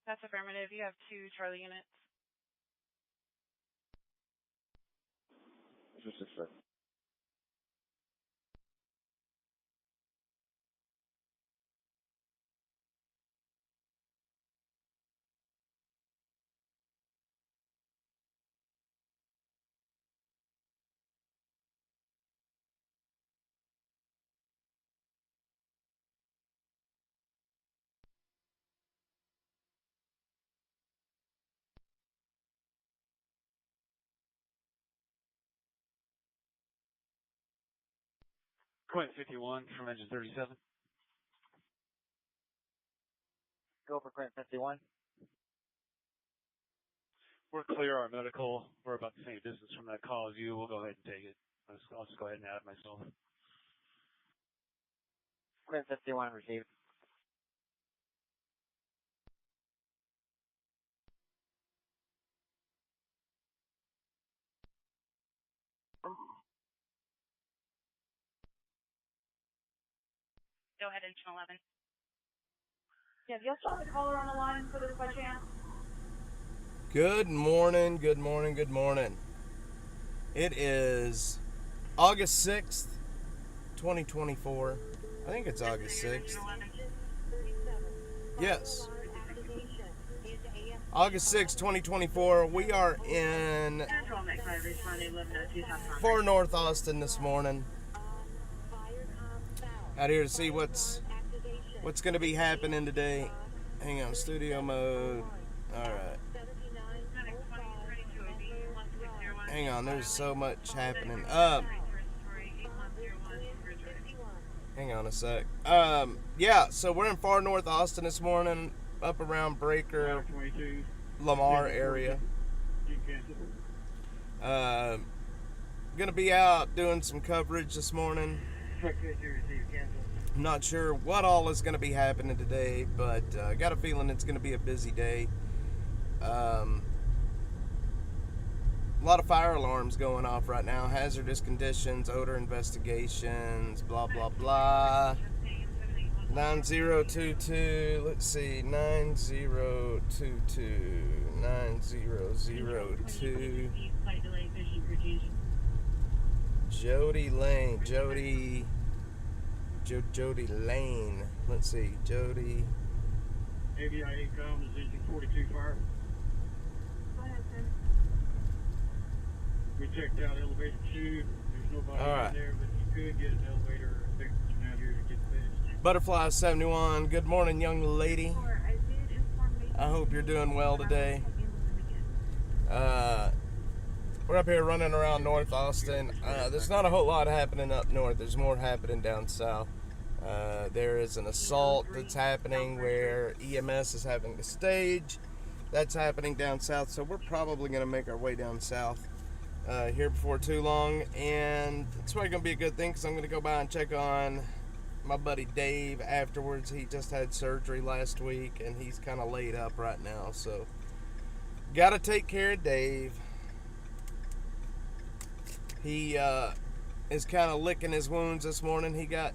That's affirmative. You have 2 Charlie units. Just a sec. Quint 51 from engine 37. Go for Quint 51. We're clear our medical. We're about the same distance from that call as you. We'll go ahead and take it. I'll just go ahead and add myself. Quint 51 received. Go ahead, engine 11. Yeah, do you still have the caller on the line for this by chance? Good morning, good morning, good morning. It is August 6th, 2024. I think it's August 6th. Yes. August 6th, 2024. We are in far North Austin this morning. Out here to see what's going to be happening today. Hang on, studio mode. Alright. Hang on, there's so much happening. Hang on a sec. Yeah, so we're in far North Austin this morning, up around Breaker, Lamar area. Gonna be out doing some coverage this morning. I'm not sure what all is going to be happening today, but I got a feeling it's going to be a busy day. A lot of fire alarms going off right now. Hazardous conditions, odor investigations, blah, blah, blah. 9022, let's see, 9022, 9002. Jody Lane, Jody Lane. Let's see, Jody. AVI 8 comes, engine 42 fire. Go ahead, sir. We checked out elevation 2. There's nobody in there, but you could get an elevator technician out here to get fixed. Butterfly 71. Good morning, young lady. I hope you're doing well today. We're up here running around North Austin. There's not a whole lot happening up north. There's more happening down south. There is an assault that's happening where EMS is having to stage. That's happening down south, so we're probably going to make our way down south here before too long. And it's probably going to be a good thing because I'm going to go by and check on my buddy Dave afterwards. He just had surgery last week, and he's kind of laid up right now. So, got to take care of Dave. He is kind of licking his wounds this morning. He got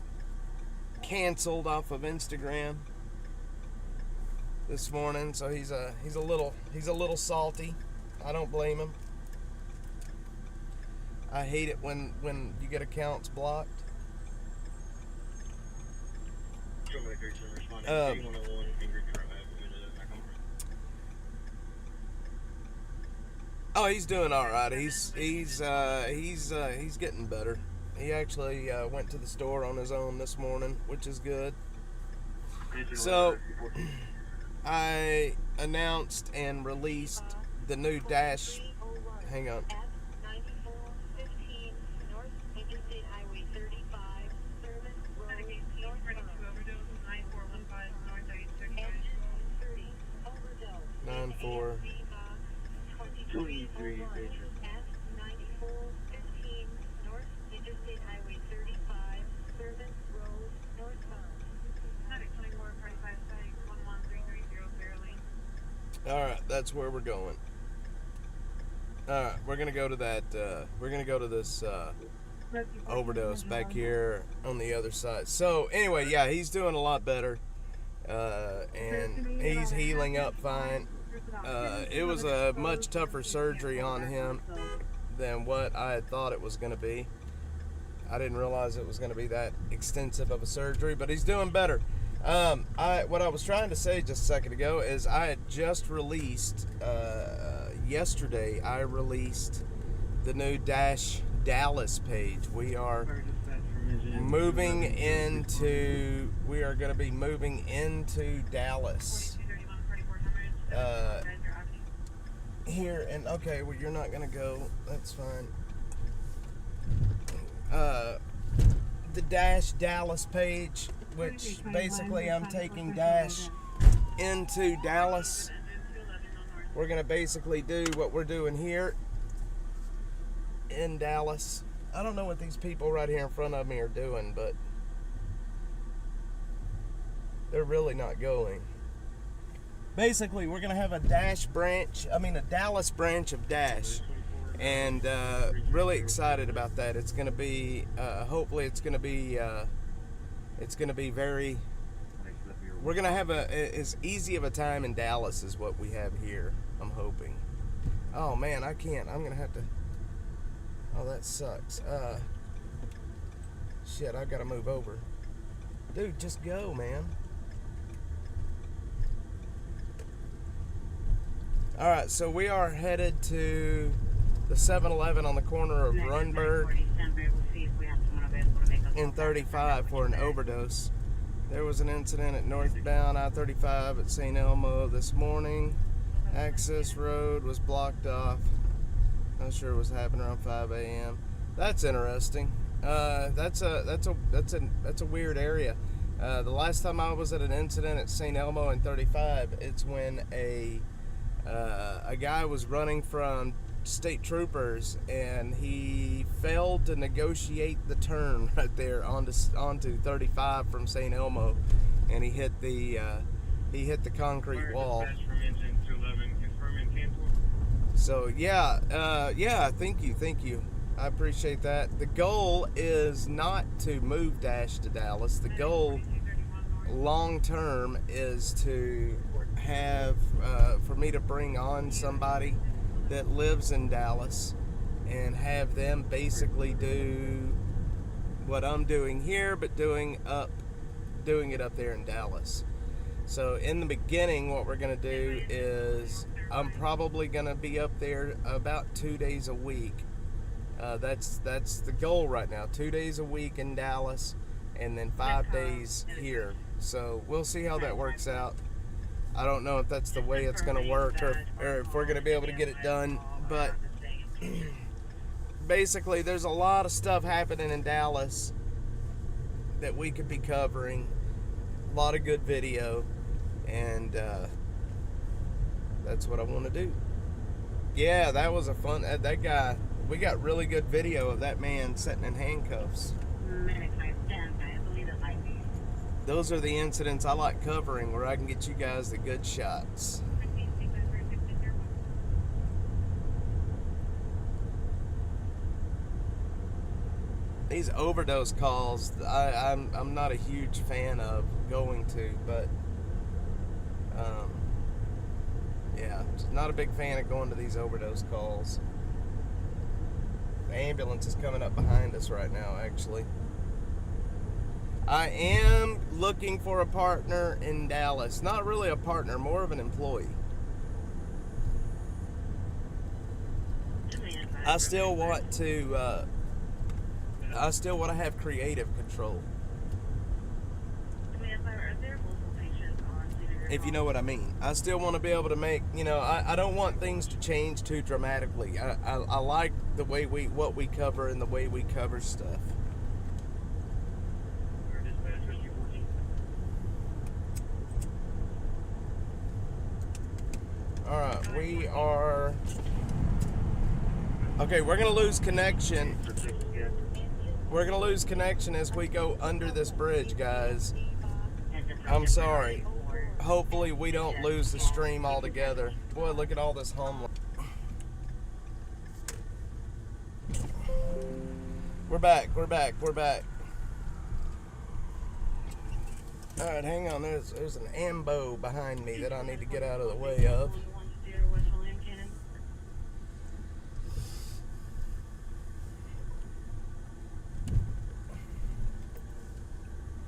canceled off of Instagram this morning, so he's a little salty. I don't blame him. I hate it when you get accounts blocked. Oh, he's doing all right. He's getting better. He actually went to the store on his own this morning, which is good. So, I announced and released the new dash. Hang on. Nine four. 23 pages. Alright, that's where we're going. Alright, we're gonna go to that, we're gonna go to this, overdose back here on the other side. So, anyway, yeah, he's doing a lot better. and he's healing up fine. It was a much tougher surgery on him than what I had thought it was going to be. I didn't realize it was going to be that extensive of a surgery, but he's doing better. What I was trying to say just a second ago is I had just released, yesterday, I released the new Dash Dallas page. We are moving into, we are going to be moving into Dallas. Here, and okay, well, you're not going to go, that's fine. The Dash Dallas page, which basically I'm taking Dash into Dallas. We're going to basically do what we're doing here in Dallas. I don't know what these people right here in front of me are doing, but they're really not going. Basically, we're going to have a Dallas branch of Dash. And really excited about that. It's going to be, hopefully it's going to be very, we're going to have as easy of a time in Dallas as what we have here, I'm hoping. Oh man, I can't, I'm going to have to, oh that sucks. Shit, I got to move over. Dude, just go, man. Alright, so we are headed to the 7-Eleven on the corner of Runberg and 35 for an overdose. There was an incident at northbound I-35 at St. Elmo this morning. Access road was blocked off. Not sure what was happening around 5 a.m. That's interesting. That's a weird area. The last time I was at an incident at St. Elmo and 35, it's when a guy was running from state troopers and he failed to negotiate the turn right there onto 35 from St. Elmo, and he hit the concrete wall. So yeah, thank you. I appreciate that. The goal is not to move Dash to Dallas. The goal long term is to have for me to bring on somebody that lives in Dallas and have them basically do what I'm doing here, but doing it up there in Dallas. So in the beginning, what we're gonna do is I'm probably gonna be up there about 2 days a week. That's the goal right now. 2 days a week in Dallas, and then 5 days here. So we'll see how that works out. I don't know if that's the way it's going to work, or if we're going to be able to get it done, but basically there's a lot of stuff happening in Dallas that we could be covering, a lot of good video, and that's what I want to do. Yeah, that was a fun, that guy, we got really good video of that man sitting in handcuffs. Those are the incidents I like covering, where I can get you guys the good shots. These overdose calls, I'm not a huge fan of going to, but yeah, not a big fan of going to these overdose calls. The ambulance is coming up behind us right now, actually. I am looking for a partner in Dallas. Not really a partner, more of an employee. I still want to have creative control. If you know what I mean. I still want to be able to make, I don't want things to change too dramatically. I like the way what we cover and the way we cover stuff. Alright, we are... Okay, we're going to lose connection. We're going to lose connection as we go under this bridge, guys. I'm sorry. Hopefully we don't lose the stream altogether. Boy, look at all this homeless. We're back. Alright, hang on. There's an ambo behind me that I need to get out of the way of.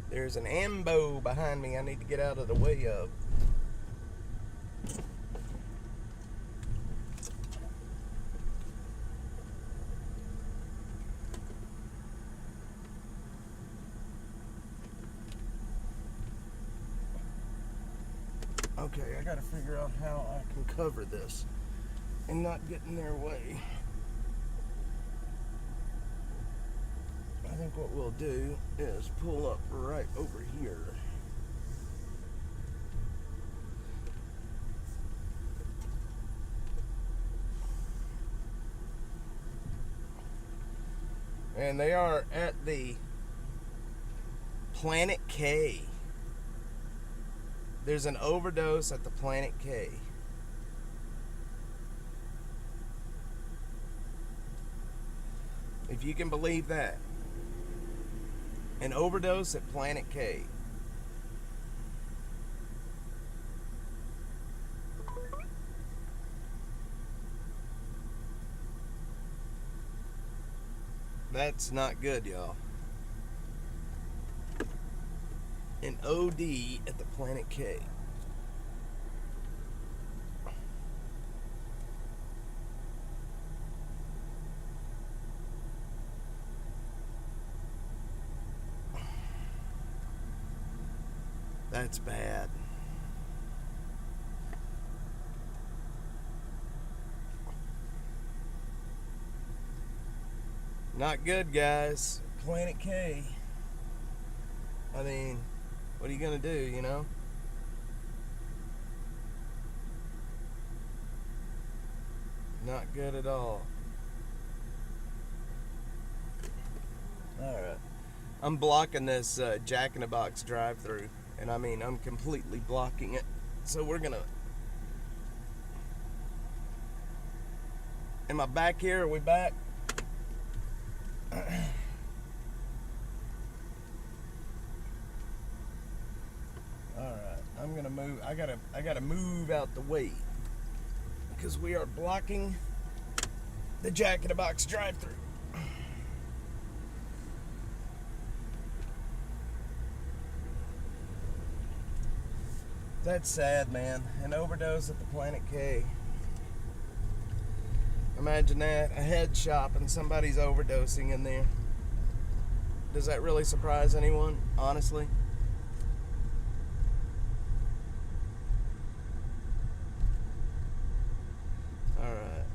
There's an ambo behind me I need to get out of the way of. Okay, I gotta figure out how I can cover this and not get in their way. I think what we'll do is pull up right over here. And they are at the Planet K. There's an overdose at the Planet K. If you can believe that. An overdose at Planet K. That's not good, y'all. An OD at the Planet K. That's bad. Not good, guys. Planet K. I mean, what are you gonna do, you know? Not good at all. Alright. I'm blocking this Jack in the Box drive-thru. And I mean, I'm completely blocking it. So we're gonna... Am I back here? Are we back? Alright, I'm gonna move. I gotta move out the way. Because we are blocking the Jack in the Box drive-thru. That's sad, man. An overdose at the Planet K. Imagine that, a head shop and somebody's overdosing in there. Does that really surprise anyone, honestly? Alright.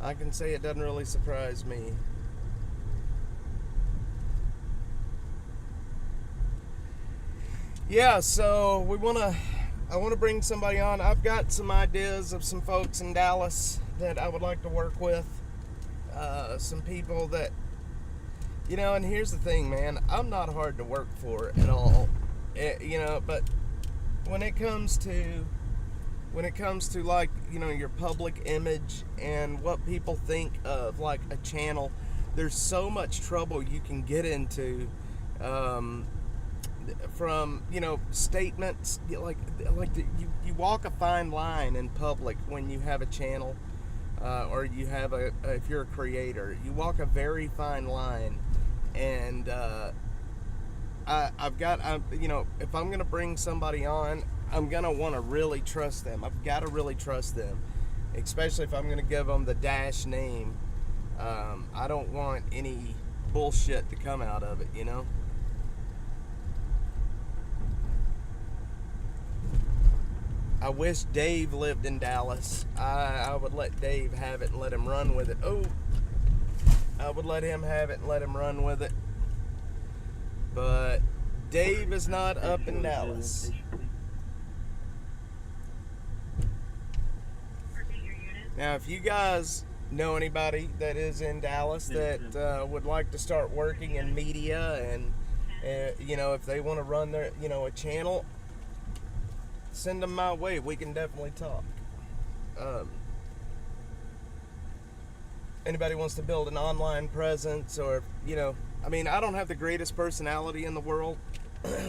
I can say it doesn't really surprise me. Yeah, so I want to bring somebody on. I've got some ideas of some folks in Dallas that I would like to work with. Some people that, you know, and here's the thing, man. I'm not hard to work for at all. You know, but when it comes to like, you know, your public image and what people think of like a channel, there's so much trouble you can get into. From, you know, statements like you walk a fine line in public when you have a channel, or you have if you're a creator, you walk a very fine line, and you know, if I'm gonna bring somebody on, I'm gonna want to really trust them. I've got to really trust them, especially if I'm gonna give them the dash name. I don't want any bullshit to come out of it, you know. I wish Dave lived in Dallas. I would let Dave have it and let him run with it. Oh, I would let him have it and let him run with it. But Dave is not up in Dallas. Now, if you guys know anybody that is in Dallas that would like to start working in media and, you know, if they want to run their, you know, a channel, send them my way. We can definitely talk. anybody wants to build an online presence, or, you know, I mean, I don't have the greatest personality in the world,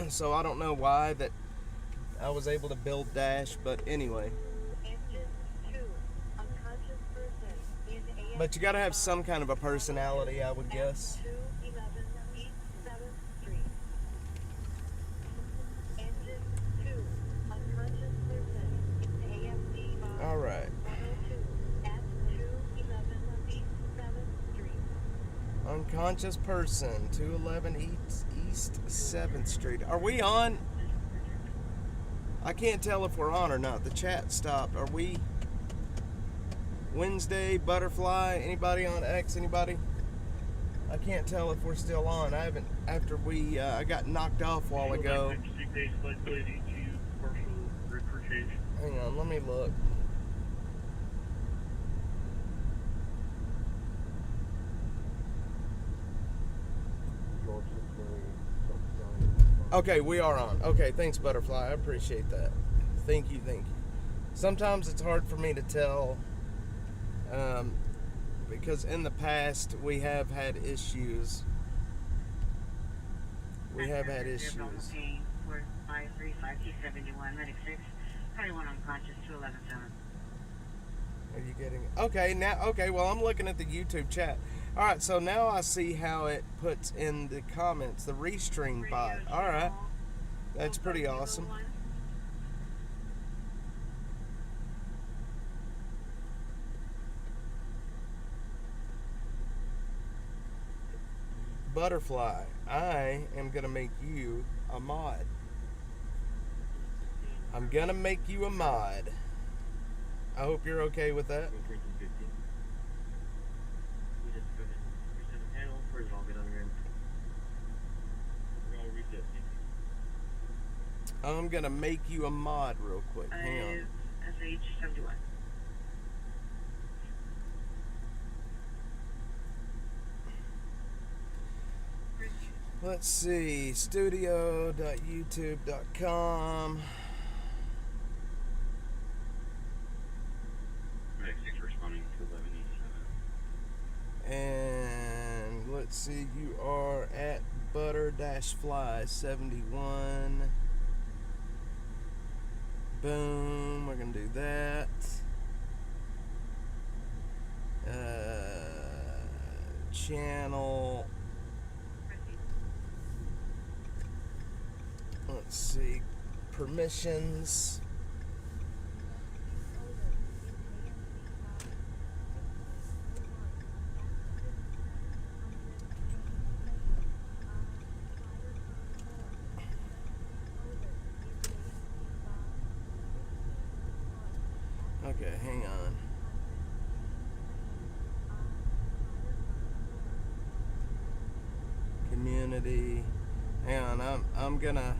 so I don't know why that I was able to build Dash, but anyway. But you gotta have some kind of a personality, I would guess. All right. Unconscious person, 211 East 7th Street. Are we on? I can't tell if we're on or not. The chat stopped. Are we? Wednesday, Butterfly, anybody on X, anybody? I can't tell if we're still on. I haven't, after I got knocked off a while ago. Hang on, let me look. Okay, we are on. Okay, thanks, Butterfly. I appreciate that. Thank you, thank you. Sometimes it's hard for me to tell, because in the past we have had issues. We have had issues. 453-5271, medic 6, probably one unconscious, 211-7. Are you getting? Okay, now, okay, well, I'm looking at the YouTube chat. All right, so now I see how it puts in the comments, the restream bot. All right, that's pretty awesome. Butterfly, I am gonna make you a mod. I'm gonna make you a mod. I hope you're okay with that. I'm gonna make you a mod real quick. Hang on. SH71. Let's see. Studio.youtube.com. And let's see, you are at butter-fly71. Boom, we're gonna do that. Channel. Let's see, permissions. Okay, hang on. Community. Hang on, I'm gonna.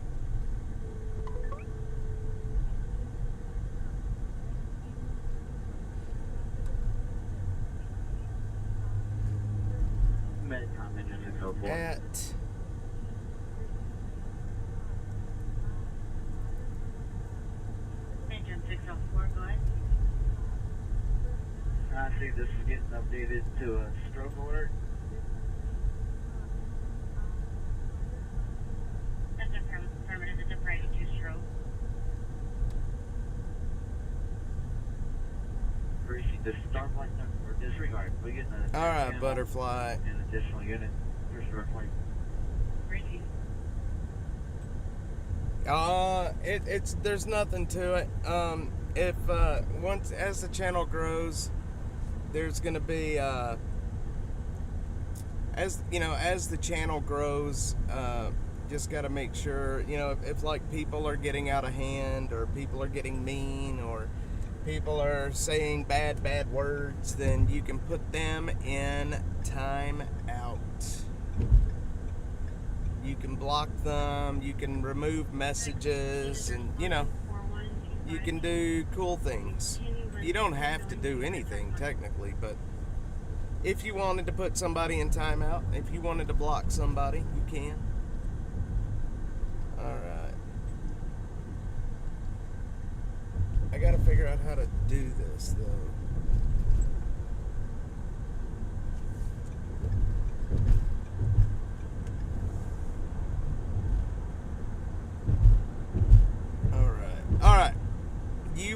At Engine 604, go ahead. I see this is getting updated to a stroke alert. That's affirmative, it's a Friday 2 stroke. Appreciate the star flight number or disregard. We get the all right, Butterfly. and additional unit. Here's the flight. There's nothing to it. If once as the channel grows, there's gonna be as the channel grows, just gotta make sure, if like people are getting out of hand, or people are getting mean, or people are saying bad words, then you can put them in time out. You can block them, you can remove messages, and you can do cool things. You don't have to do anything technically, but if you wanted to put somebody in timeout, if you wanted to block somebody, you can. Alright. I gotta figure out how to do this though.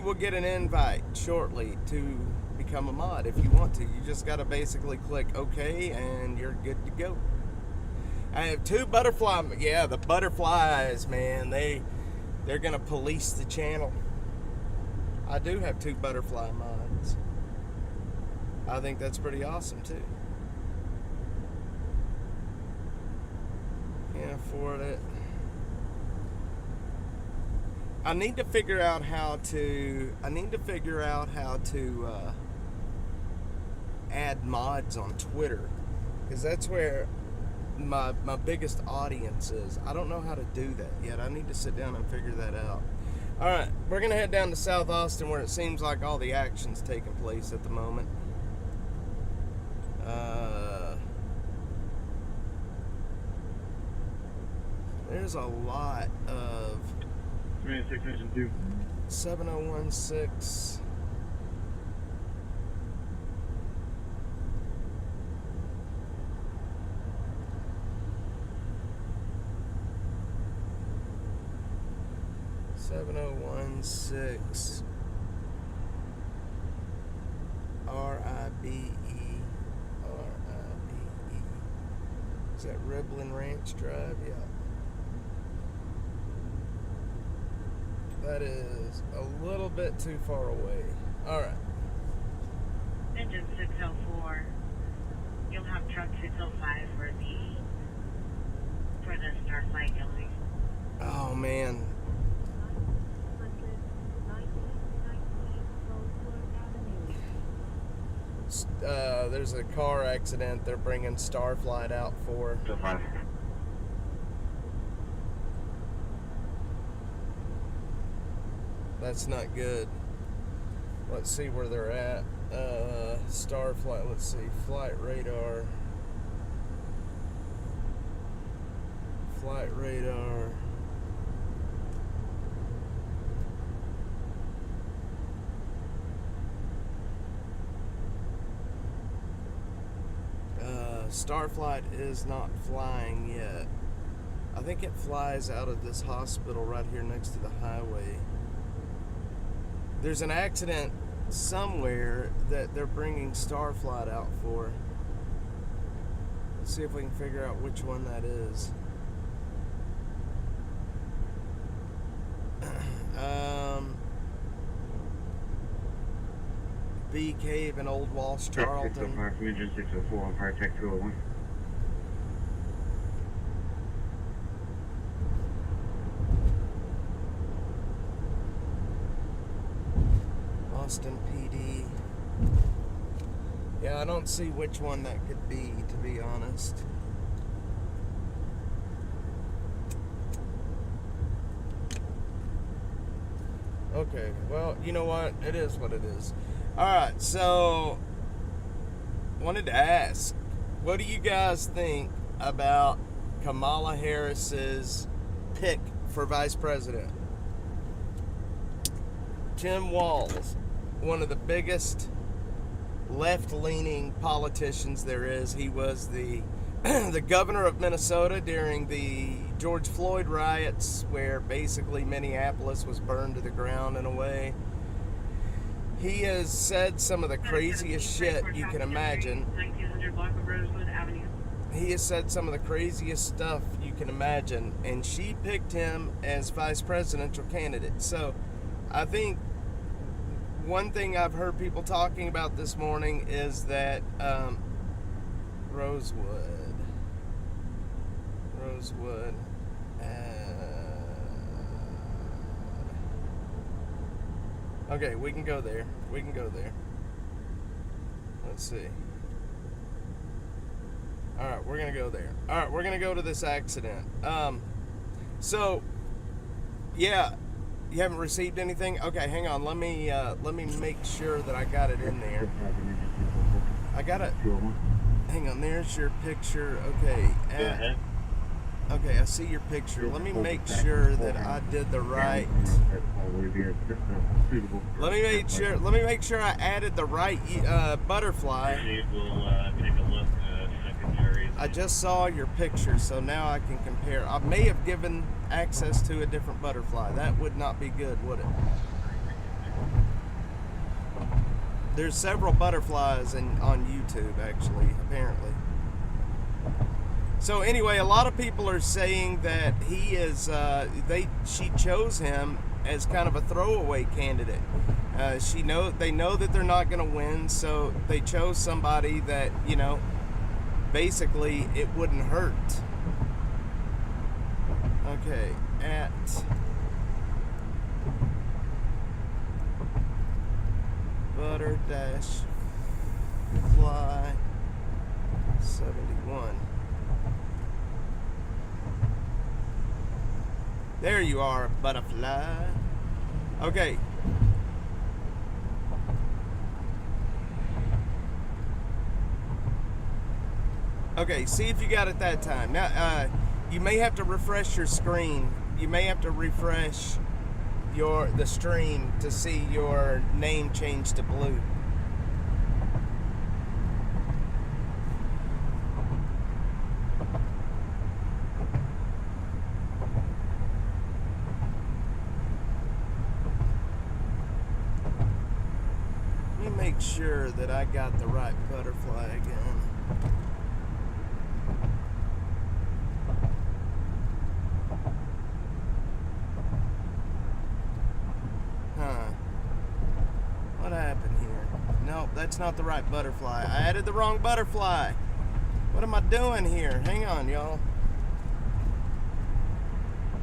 will get an invite shortly to become a mod if you want to. You just got to basically click OK and you're good to go. I have 2 butterfly. Yeah, the butterflies, man. They're gonna police the channel. I do have 2 butterfly mods. I think that's pretty awesome too. Can't afford it. I need to figure out how to add mods on Twitter, because that's where my biggest audience is. I don't know how to do that yet. I need to sit down and figure that out. All right, we're gonna head down to South Austin, where it seems like all the action's taking place at the moment. There's a lot of 7016. RIBE. Is that Riblin Ranch Drive? Yeah. That is a little bit too far away. Alright. Engine 604. You'll have truck 605 for the Starflight elevation. Oh man. There's a car accident they're bringing Starflight out for. That's not good. Let's see where they're at. Starflight, let's see. Flight radar. Flight radar. Starflight is not flying yet. I think it flies out of this hospital right here next to the highway. There's an accident somewhere that they're bringing Starflight out for. Let's see if we can figure out which one that is. B Cave in Old Walsh, Charlton. 605 from engine 604 on Fire Tech 201. Austin PD. Yeah, I don't see which one that could be, to be honest. Okay, well, you know what? It is what it is. Alright, so wanted to ask, what do you guys think about Kamala Harris's pick for vice president? Tim Walz, one of the biggest left-leaning politicians there is. He was the the governor of Minnesota during the George Floyd riots, where basically Minneapolis was burned to the ground in a way. He has said some of the craziest shit you can imagine. 1900 block of Rosewood Avenue. He has said some of the craziest stuff you can imagine, and she picked him as vice presidential candidate. So I think one thing I've heard people talking about this morning is that Rosewood. Okay, we can go there. Let's see. Alright, we're gonna go there. Alright, we're gonna go to this accident. So, yeah, you haven't received anything? Okay, hang on. Let me make sure that I got it in there. I got it. Hang on, there's your picture. Okay. Go ahead. Okay, I see your picture. Let me make sure that I did the right. Let me make sure I added the right butterfly. I just saw your picture, so now I can compare. I may have given access to a different butterfly. That would not be good, would it? There's several butterflies on YouTube, actually, apparently. So anyway, a lot of people are saying that he is. She chose him as kind of a throwaway candidate. They know that they're not going to win, so they chose somebody that, you know, basically it wouldn't hurt. Okay, at butter-fly 71. There you are, butterfly. Okay. Okay, see if you got it that time. Now, you may have to refresh your screen. You may have to refresh the stream to see your name change to blue. Let me make sure that I got the right butterfly again. What happened here? Nope, that's not the right butterfly. I added the wrong butterfly. What am I doing here? Hang on, y'all.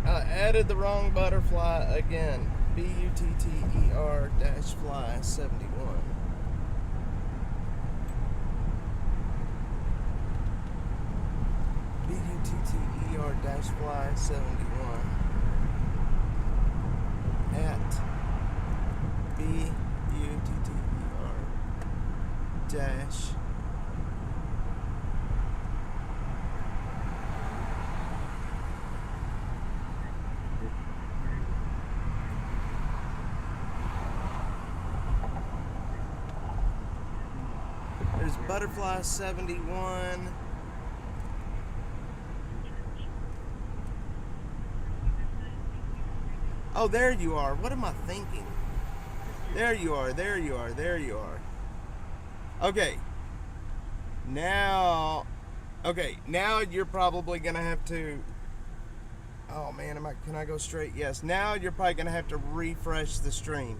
I added the wrong butterfly again. BUTTER-fly 71. BUTTER-fly 71. At BUTTER dash there's butterfly 71. Oh, there you are. What am I thinking? There you are, there you are, there you are. Okay. Now you're probably gonna have to, oh man, can I go straight? Yes. Now you're probably gonna have to refresh the stream.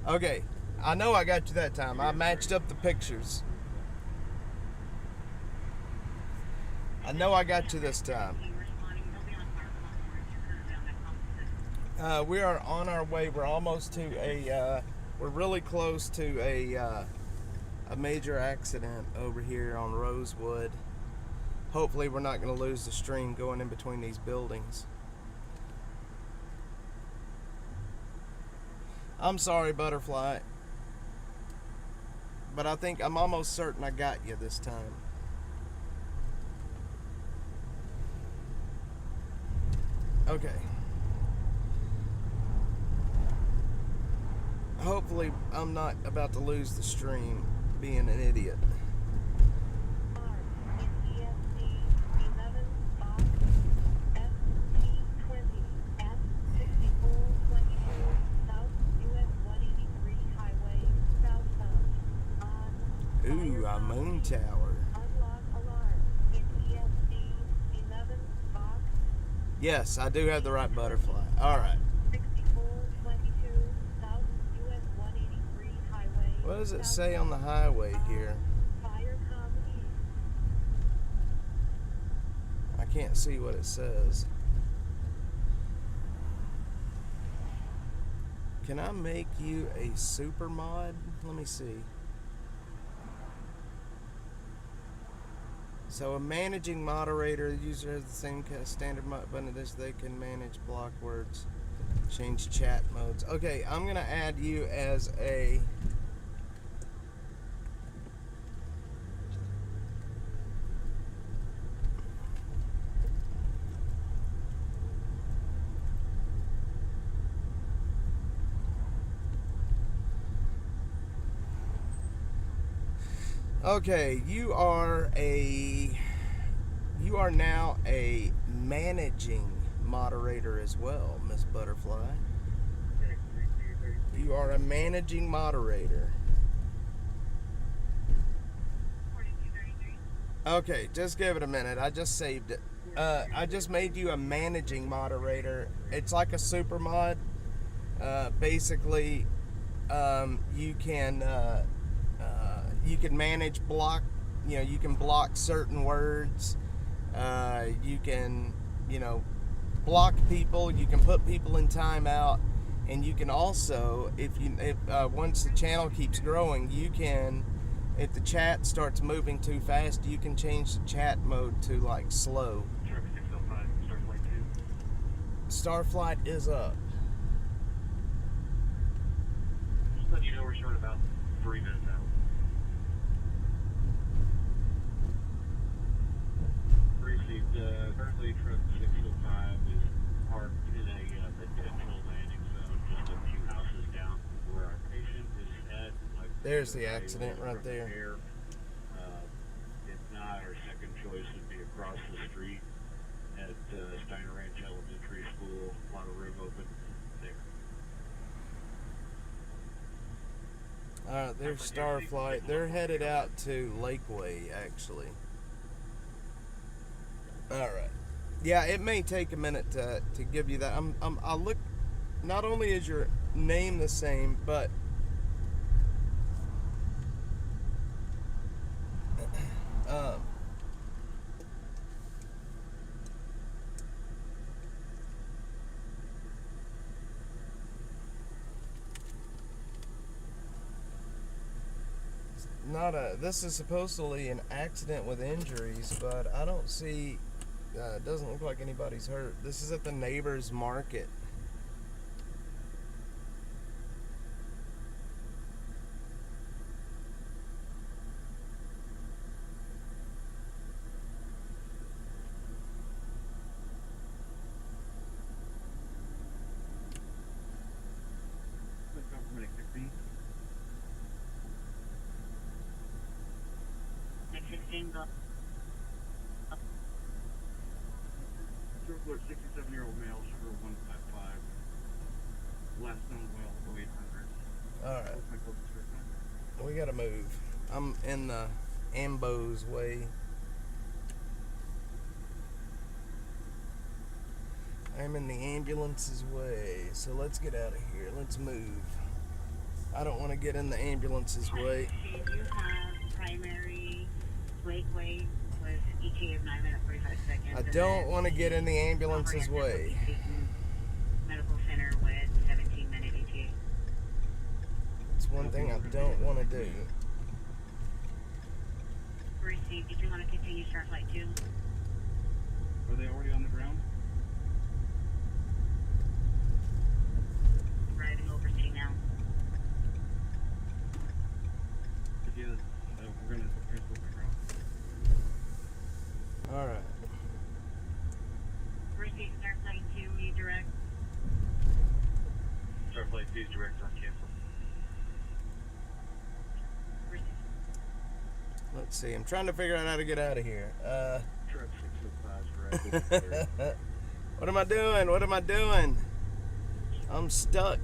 Okay. I know I got you that time. I matched up the pictures. I know I got you this time. We are on our way. We're almost to we're really close to a major accident over here on Rosewood. Hopefully we're not going to lose the stream going in between these buildings. I'm sorry, butterfly, but I'm almost certain I got you this time. Okay. Hopefully I'm not about to lose the stream being an idiot. Ooh, a moon tower. Yes, I do have the right butterfly. All right. What does it say on the highway here? I can't see what it says. Can I make you a super mod? Let me see. So a managing moderator, the user has the same standard button as they can manage block words, change chat modes. Okay, I'm gonna add you as a okay, you are now a managing moderator as well, Miss Butterfly. You are a managing moderator. Okay, just give it a minute. I just saved it. I just made you a managing moderator. It's like a super mod. Basically, you can manage block. You know, you can block certain words. You can, block people. You can put people in timeout, and you can also, if once the channel keeps growing, you can. If the chat starts moving too fast, you can change the chat mode to like slow. Truck 605, Starflight 2. Starflight is up. Just letting you know we're short about 3 minutes out. Received, currently truck 605 is parked in a potential landing zone just a few houses down from where our patient is at. There's the accident right there. If not, our second choice would be across the street at Steiner Ranch Elementary School. A lot of room open there. Alright, there's Starflight. They're headed out to Lakeway, actually. Alright. Yeah, it may take a minute to give you that. I'll look. Not only is your name the same, but this is supposedly an accident with injuries, but I don't see, it doesn't look like anybody's hurt. This is at the neighbor's market. Report 67-year-old male, sugar 155. Last known well, 0800. Alright. What's my closest right now? We gotta move. I'm in the Ambo's way. I'm in the ambulance's way. So let's get out of here. Let's move. I don't want to get in the ambulance's way. You have primary Lakeway with ETA of 9 minutes 45 seconds. I don't want to get in the ambulance's way. Medical center with 17-minute ETA. It's one thing I don't want to do. Received. Did you want to continue Starflight 2? Are they already on the ground? Arriving over to you now. Yeah, we're going to transport the ground. Alright. Received Starflight 2, will you direct? Starflight 2 is direct on cancel. Received. Let's see. I'm trying to figure out how to get out of here. Truck 605 is direct. What am I doing? What am I doing? I'm stuck.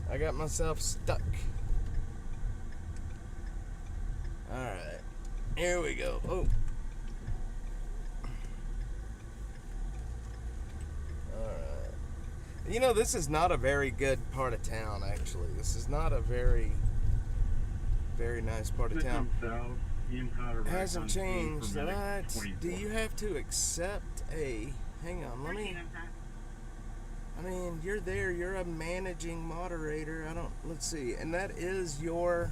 I got myself stuck. Alright. Here we go. Oh. Alright. You know, this is not a very good part of town, actually. This is not a very, very nice part of town. It hasn't changed. Do you have to accept a... Hang on, let me... I mean, you're there. You're a managing moderator. Let's see. And that is your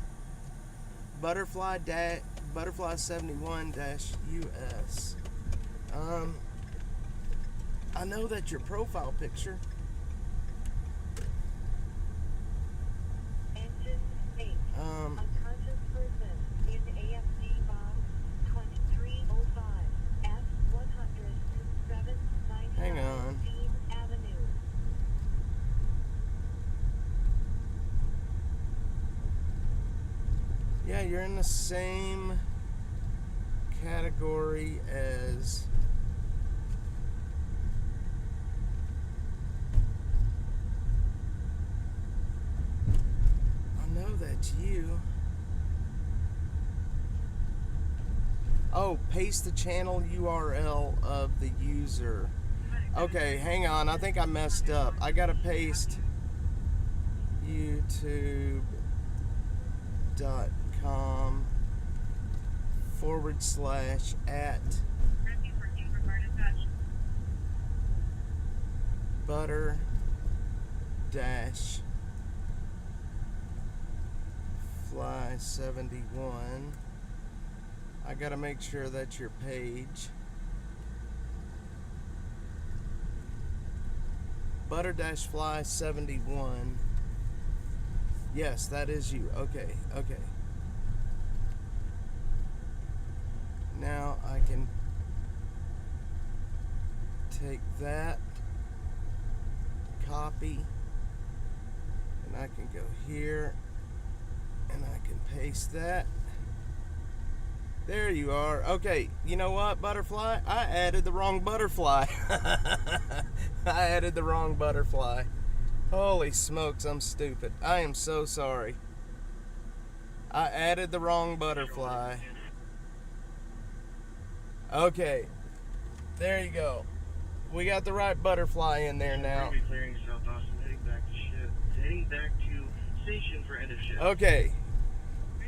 Butterfly 71-US. I know that's your profile picture. Engine 8. Unconscious person in AFD box 2305 F 100 Hang on. Avenue. Yeah, you're in the same category as... I know that's you. Oh, paste the channel URL of the user. Okay, hang on. I think I messed up. I gotta paste youtube.com/@ butter dash fly 71. I gotta make sure that's your page. Butter dash fly 71. Yes, that is you. Okay, okay. Now I can take that, copy, and I can go here and I can paste that. There you are. Okay, you know what, butterfly? I added the wrong butterfly. I added the wrong butterfly. Holy smokes, I'm stupid. I am so sorry. I added the wrong butterfly. Okay, there you go. We got the right butterfly in there now. We're clearing South Austin, heading back to station for end of shift. Okay.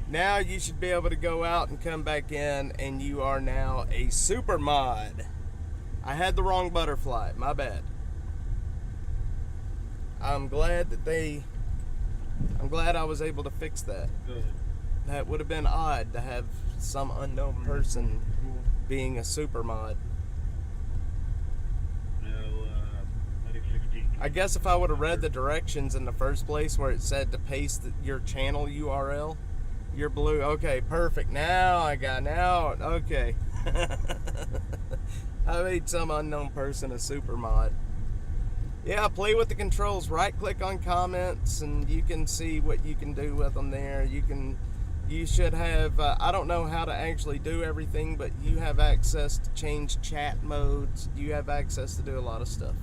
Now you should be able to go out and come back in, and you are now a super mod. I had the wrong butterfly. My bad. I'm glad I was able to fix that. Good. That would have been odd to have some unknown person being a super mod. I guess if I would have read the directions in the first place where it said to paste your channel URL, you're blue. Okay, perfect. Okay. I made some unknown person a super mod. Yeah, play with the controls. Right click on comments and you can see what you can do with them there. You should have, I don't know how to actually do everything, but you have access to change chat modes. You have access to do a lot of stuff.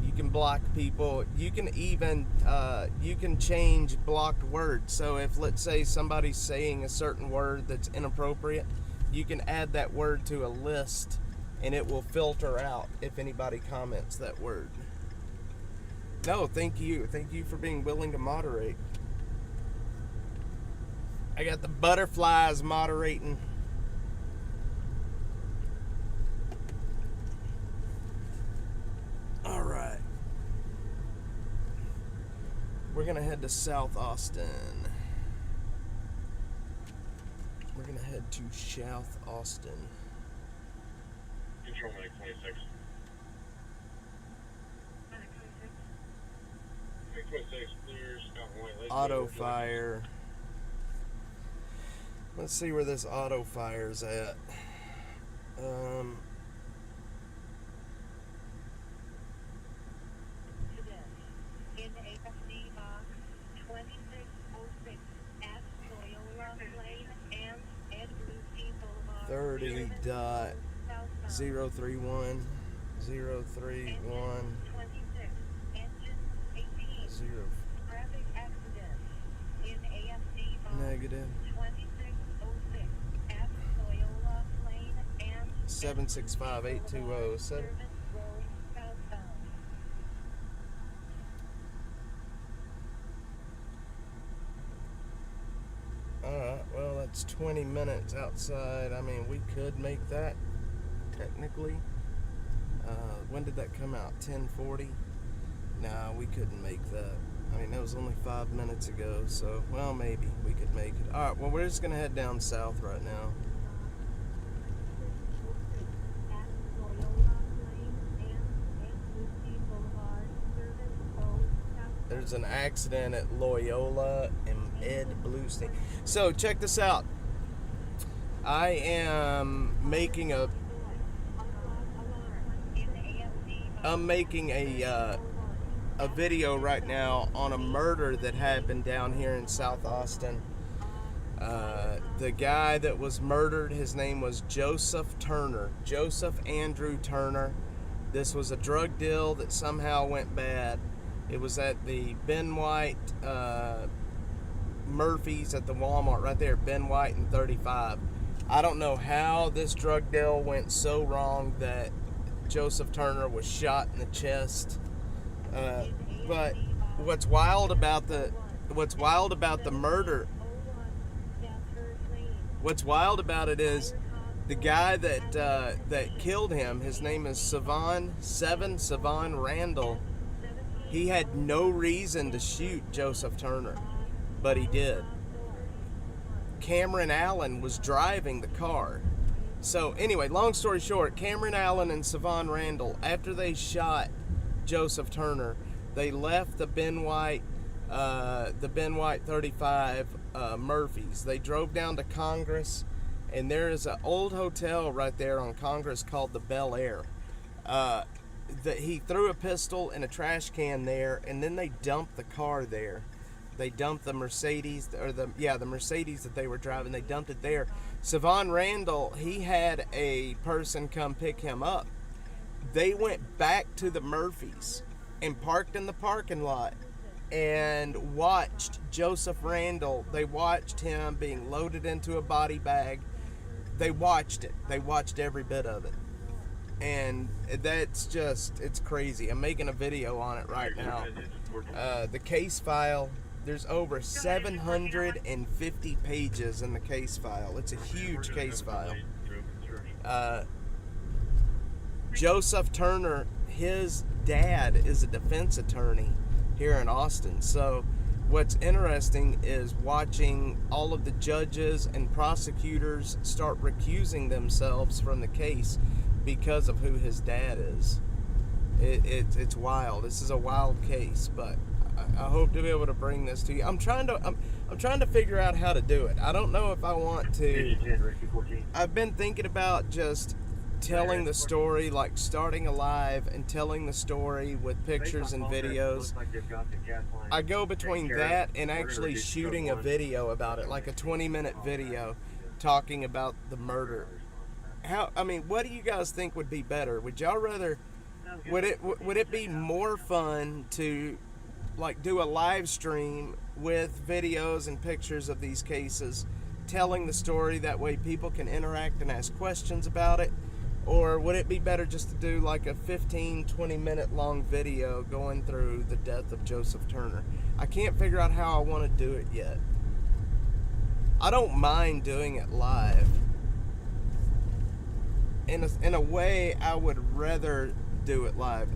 You can block people. You can even you can change blocked words. So if, let's say, somebody's saying a certain word that's inappropriate, you can add that word to a list and it will filter out if anybody comments that word. No, thank you for being willing to moderate. I got the butterflies moderating. All right. We're going to head to South Austin. We're going to head to South Austin. Control Medic 26. Medic 26, clear, Scott White. Auto fire. Let's see where this auto fire's at. In AFD box 2606 at Loyola Lane and Ed Lucy Boulevard. 30.031 031 26 engine 18 0 traffic accident in AFD box negative 2606 at Loyola Lane and 765-820 Service Road southbound. Alright, well, that's 20 minutes outside. I mean, we could make that, technically. When did that come out? 10:40? Nah, we couldn't make that. I mean, that was only 5 minutes ago, so, well, maybe we could make it. Alright, well, we're just going to head down south right now. At Loyola Lane and Ed Lucy Boulevard. Service Road southbound. There's an accident at Loyola and Ed Bluestein. So, check this out. I am making a video right now on a murder that happened down here in South Austin. The guy that was murdered, his name was Joseph Turner. Joseph Andrew Turner. This was a drug deal that somehow went bad. It was at the Ben White Murphy's at the Walmart right there, Ben White and 35. I don't know how this drug deal went so wrong that Joseph Turner was shot in the chest. But what's wild about the murder? What's wild about it is the guy that killed him. His name is Savon Randall. He had no reason to shoot Joseph Turner, but he did. Cameron Allen was driving the car. So anyway, long story short, Cameron Allen and Savon Randall, after they shot Joseph Turner, they left the Ben White 35 Murphy's. They drove down to Congress, and there is an old hotel right there on Congress called the Bel Air. He threw a pistol in a trash can there, and then they dumped the car there. They dumped the Mercedes, the Mercedes that they were driving. They dumped it there. Savon Randall, he had a person come pick him up. They went back to the Murphy's and parked in the parking lot and watched Joseph Randall. They watched him being loaded into a body bag. They watched it. They watched every bit of it. And that's just, it's crazy. I'm making a video on it right now. The case file, there's over 750 pages in the case file. It's a huge case file. Joseph Turner, his dad is a defense attorney here in Austin. So what's interesting is watching all of the judges and prosecutors start recusing themselves from the case because of who his dad is. It's wild. This is a wild case, but I hope to be able to bring this to you. I'm trying to figure out how to do it. I don't know if I want to. I've been thinking about just telling the story, like starting a live and telling the story with pictures and videos. I go between that and actually shooting a video about it, like a 20-minute video talking about the murder. What do you guys think would be better? Would y'all rather, would it be more fun to like do a live stream with videos and pictures of these cases, telling the story, that way people can interact and ask questions about it? Or would it be better just to do like a 15-20 minute long video going through the death of Joseph Turner? I can't figure out how I want to do it yet. I don't mind doing it live. In a way, I would rather do it live.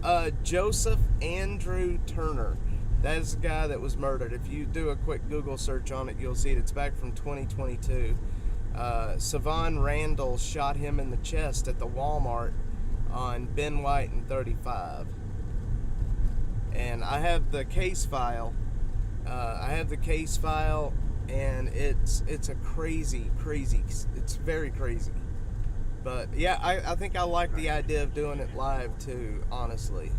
Joseph Andrew Turner. That is the guy that was murdered. If you do a quick Google search on it, you'll see it. It's back from 2022. Savon Randall shot him in the chest at the Walmart on Ben White and 35. And I have the case file. And it's a crazy, it's very crazy. But yeah, I think I like the idea of doing it live too, honestly.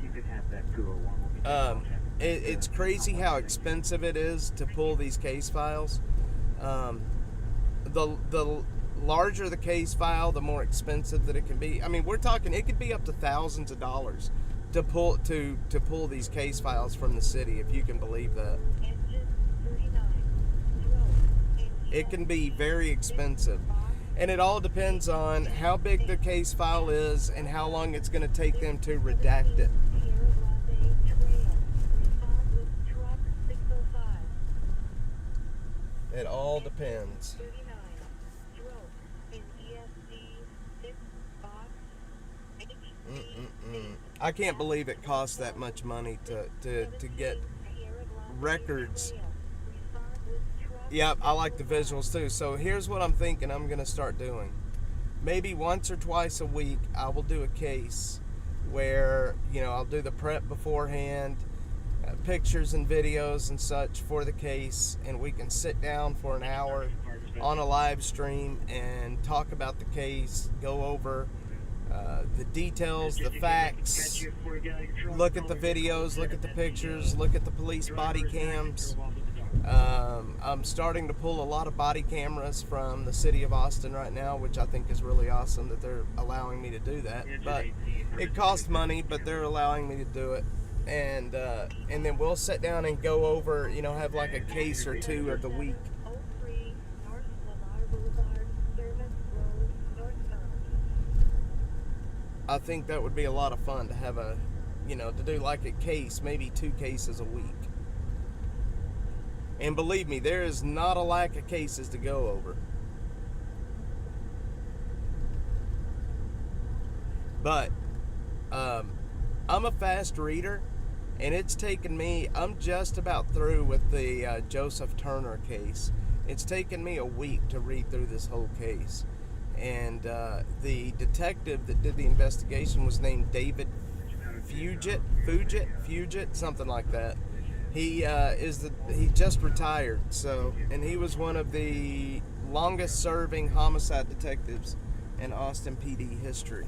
You could have that 201. It's crazy how expensive it is to pull these case files. The larger the case file, the more expensive that it can be. I mean, we're talking, it could be up to thousands of dollars to pull these case files from the city, if you can believe that. It can be very expensive. And it all depends on how big the case file is and how long it's going to take them to redact it. It all depends. I can't believe it costs that much money to get records. Yep, I like the visuals too. So here's what I'm thinking I'm going to start doing. Maybe once or twice a week, I will do a case where, I'll do the prep beforehand, pictures and videos and such for the case, and we can sit down for an hour on a live stream and talk about the case, go over the details, the facts, look at the videos, look at the pictures, look at the police body cams. I'm starting to pull a lot of body cameras from the city of Austin right now, which I think is really awesome that they're allowing me to do that. But it costs money, but they're allowing me to do it. and then we'll sit down and go over, have like a case or two of the week. 03 North Lamar Boulevard, Service Road, northbound. I think that would be a lot of fun to have to do like a case, maybe 2 cases a week. And believe me, there is not a lack of cases to go over. But I'm a fast reader, and it's taken me, I'm just about through with the Joseph Turner case. It's taken me a week to read through this whole case. And the detective that did the investigation was named David Fugit, something like that. He just retired, and he was one of the longest serving homicide detectives in Austin PD history.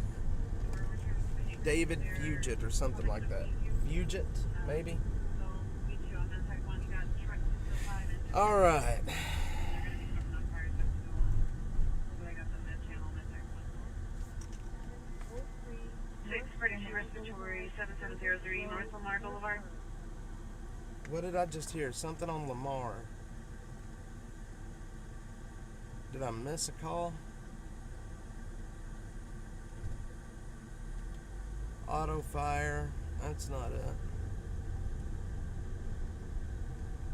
David Fugit or something like that. Fugit, maybe? All right. 6 British Respiratory 7703 North Lamar Boulevard. What did I just hear? Something on Lamar. Did I miss a call? Auto fire. That's not it.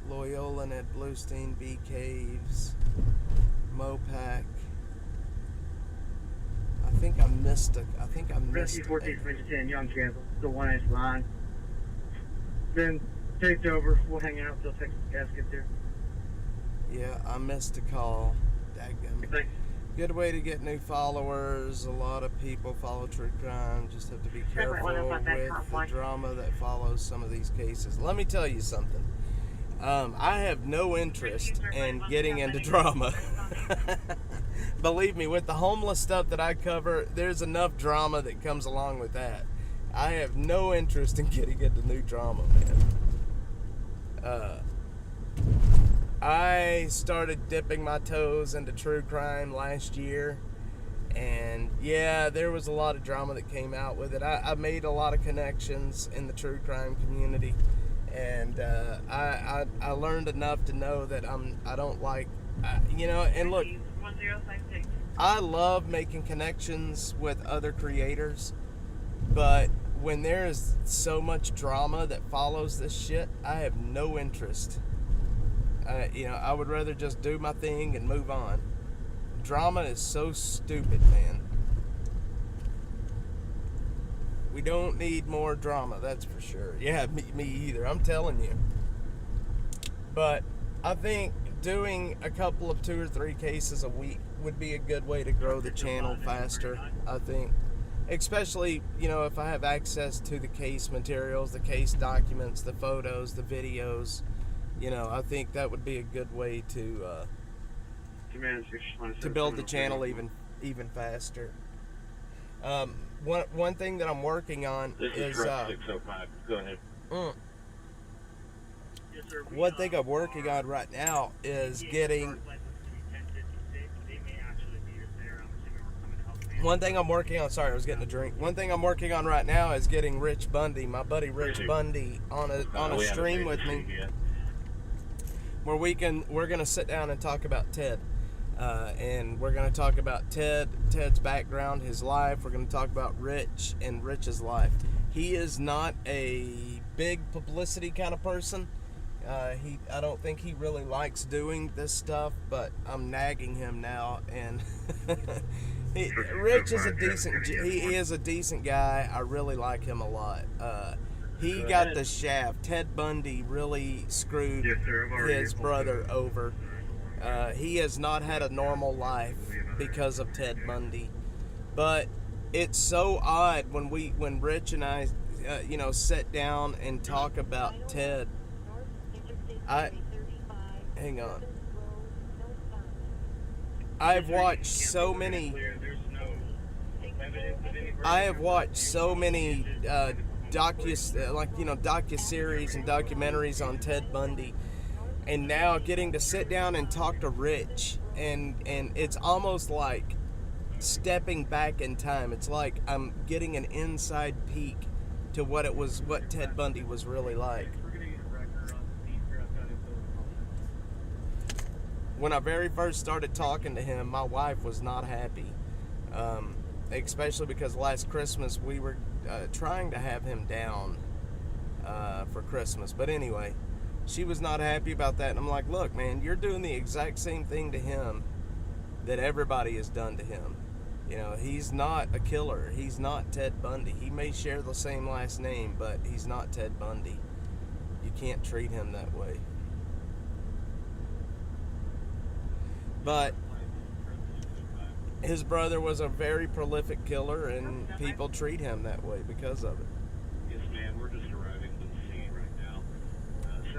Loyola, Ed Bluestein, B Caves, Mopac. I think I missed Rescue 14 10, Young Campbell, the 1-inch line. Then taped over, we'll hang out till Texas gas gets here. Yeah, I missed a call. Dadgummit. Thanks. Good way to get new followers. A lot of people follow true crime. Just have to be careful with the drama that follows some of these cases. Let me tell you something. I have no interest in getting into drama. Believe me, with the homeless stuff that I cover, there's enough drama that comes along with that. I have no interest in getting into new drama, man. I started dipping my toes into true crime last year, and yeah, there was a lot of drama that came out with it. I made a lot of connections in the true crime community, and I learned enough to know that I don't like, and look, 1056. I love making connections with other creators, but when there is so much drama that follows this shit, I have no interest. I would rather just do my thing and move on. Drama is so stupid, man. We don't need more drama, that's for sure. Yeah, me either, I'm telling you. But I think doing a couple of 2 or 3 cases a week would be a good way to grow the channel faster, I think. Especially, if I have access to the case materials, the case documents, the photos, the videos. I think that would be a good way to build the channel even faster. One thing that I'm working on is 605. Go ahead. One thing I'm working on right now is getting. One thing I'm working on. Sorry, I was getting a drink. One thing I'm working on right now is getting Rich Bundy, my buddy Rich Bundy, on a stream with me, where we're gonna sit down and talk about Ted, and we're gonna talk about Ted's background, his life. We're gonna talk about Rich and Rich's life. He is not a big publicity kind of person. I don't think he really likes doing this stuff, but I'm nagging him now, and Rich is he is a decent guy. I really like him a lot. He got the shaft. Ted Bundy really screwed his brother over. He has not had a normal life because of Ted Bundy. But it's so odd when Rich and I, sit down and talk about Ted. Hang on. I've watched so many docu-series and documentaries on Ted Bundy, and now getting to sit down and talk to Rich, and it's almost like stepping back in time. It's like I'm getting an inside peek to what Ted Bundy was really like. We're gonna get a record on the speed trap out in Philadelphia. When I very first started talking to him, my wife was not happy, especially because last Christmas we were trying to have him down for Christmas. But anyway, she was not happy about that, and I'm like, look, man, you're doing the exact same thing to him that everybody has done to him. You know, he's not a killer. He's not Ted Bundy. He may share the same last name, but he's not Ted Bundy. You can't treat him that way. But his brother was a very prolific killer, and people treat him that way because of it. Yes, ma'am. We're just arriving to the scene right now.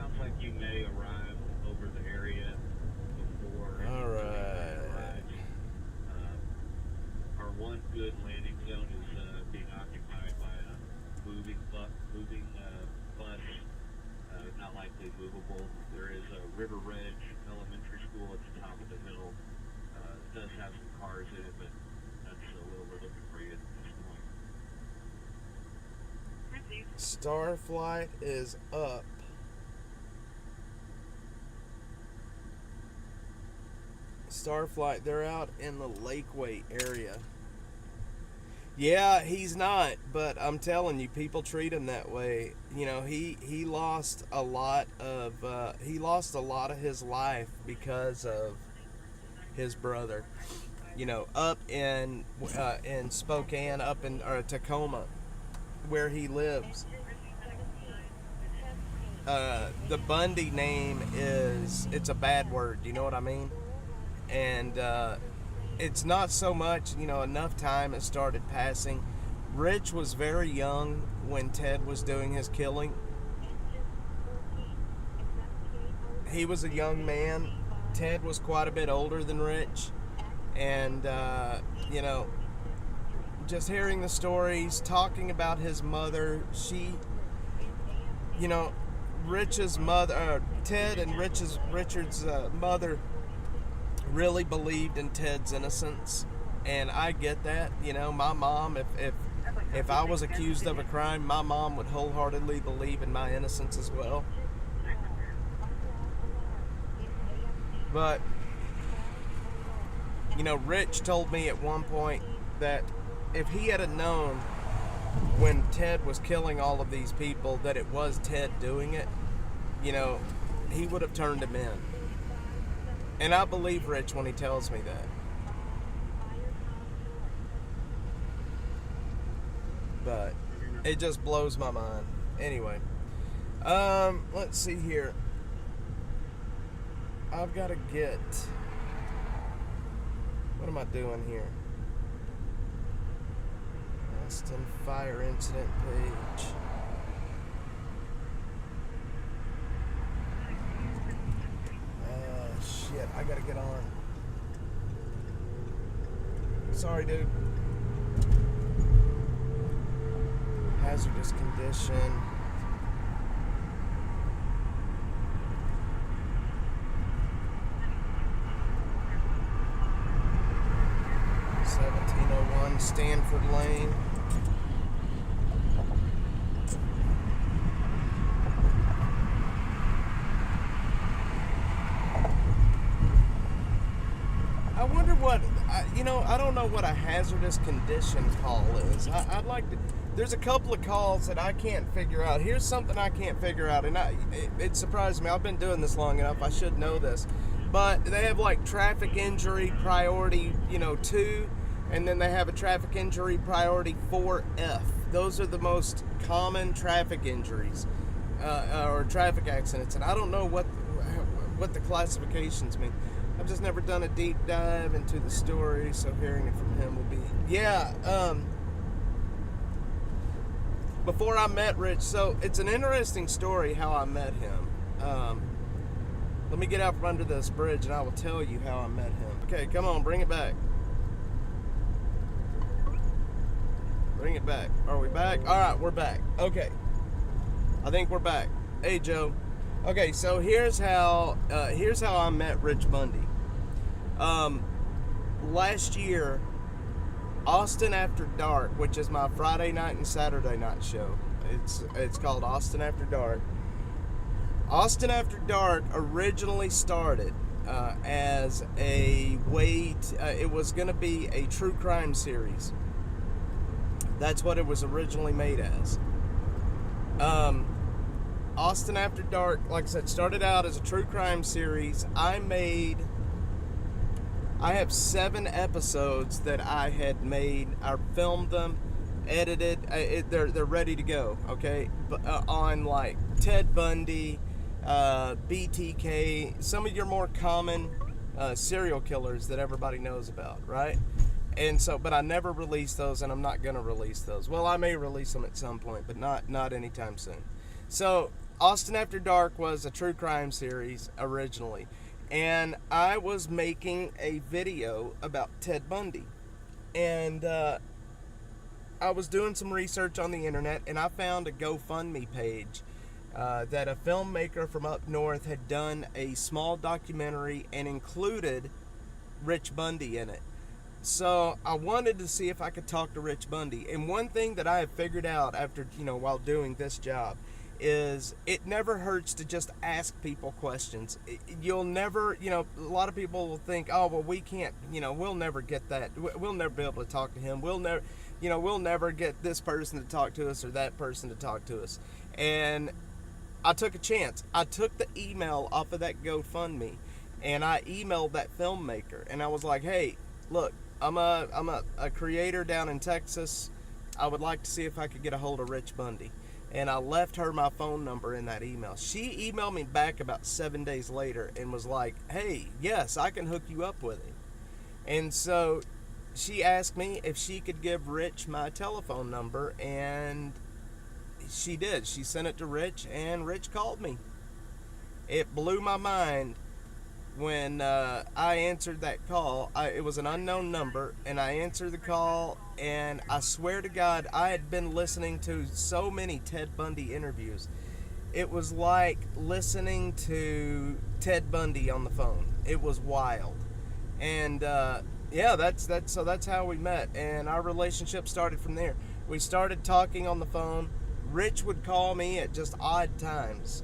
Sounds like you may arrive over the area before. All right. Our one good landing zone is being occupied by a moving bus, not likely movable. There is a River Ridge Elementary School at the top of the hill. It does have some cars in it, but that's where we're looking for you at this point. Starflight is up. Starflight, they're out in the Lakeway area. Yeah, he's not, but I'm telling you, people treat him that way. You know, he lost a lot of his life because of his brother. You know, up in Spokane, or Tacoma, where he lives. The Bundy name it's a bad word. You know what I mean? And it's not so much, you know, enough time has started passing. Rich was very young when Ted was doing his killing. He was a young man. Ted was quite a bit older than Rich. And, you know, just hearing the stories, talking about his mother, you know, Rich's mother, Ted and Richard's mother really believed in Ted's innocence, and I get that. You know, my mom, if I was accused of a crime, my mom would wholeheartedly believe in my innocence as well. But, you know, Rich told me at one point that if he had known when Ted was killing all of these people that it was Ted doing it, you know, he would have turned him in. And I believe Rich when he tells me that. But it just blows my mind. Anyway, let's see here. I've got to get... What am I doing here? Austin Fire Incident page. Shit, I gotta get on. Sorry, dude. Hazardous condition. (1701) Stanford Lane. I wonder what, you know, I don't know what a hazardous condition call is. I'd like to, there's a couple of calls that I can't figure out. Here's something I can't figure out, and it surprised me. I've been doing this long enough, I should know this. But they have like traffic injury priority, you know, 2, and then they have a traffic injury priority 4F. Those are the most common traffic injuries, or traffic accidents, and I don't know what the classifications mean. I've just never done a deep dive into the story, so hearing it from him will be... Yeah, before I met Rich, so it's an interesting story how I met him. Let me get out from under this bridge and I will tell you how I met him. Okay, come on, bring it back. Bring it back. Are we back? Alright, we're back. Okay. I think we're back. Hey, Joe. Okay, so here's how I met Rich Bundy. Last year, Austin After Dark, which is my Friday night and Saturday night show, It's called Austin After Dark. Austin After Dark originally started as a way it was going to be a true crime series. That's what it was originally made as. Austin After Dark, like I said, started out as a true crime series. I have 7 episodes that I had made. I filmed them, edited. They're ready to go. Okay, but on like Ted Bundy, BTK, some of your more common serial killers that everybody knows about, right? And so, but I never released those, and I'm not gonna release those. Well, I may release them at some point, but not anytime soon. So, Austin After Dark was a true crime series originally, and I was making a video about Ted Bundy, and I was doing some research on the internet, and I found a GoFundMe page that a filmmaker from up north had done a small documentary and included Rich Bundy in it. So I wanted to see if I could talk to Rich Bundy. And one thing that I have figured out after, while doing this job is it never hurts to just ask people questions. You'll never, a lot of people will think, oh, well, we can't, we'll never get that. We'll never be able to talk to him. We'll never get this person to talk to us or that person to talk to us. And I took a chance. I took the email off of that GoFundMe and I emailed that filmmaker and I was like, hey, look, I'm a creator down in Texas. I would like to see if I could get a hold of Rich Bundy. And I left her my phone number in that email. She emailed me back about 7 days later and was like, hey, yes, I can hook you up with him. And so she asked me if she could give Rich my telephone number, and she did. She sent it to Rich, and Rich called me. It blew my mind when I answered that call. It was an unknown number, and I answered the call, and I swear to God, I had been listening to so many Ted Bundy interviews. It was like listening to Ted Bundy on the phone. It was wild. And that's how we met, and our relationship started from there. We started talking on the phone. Rich would call me at just odd times.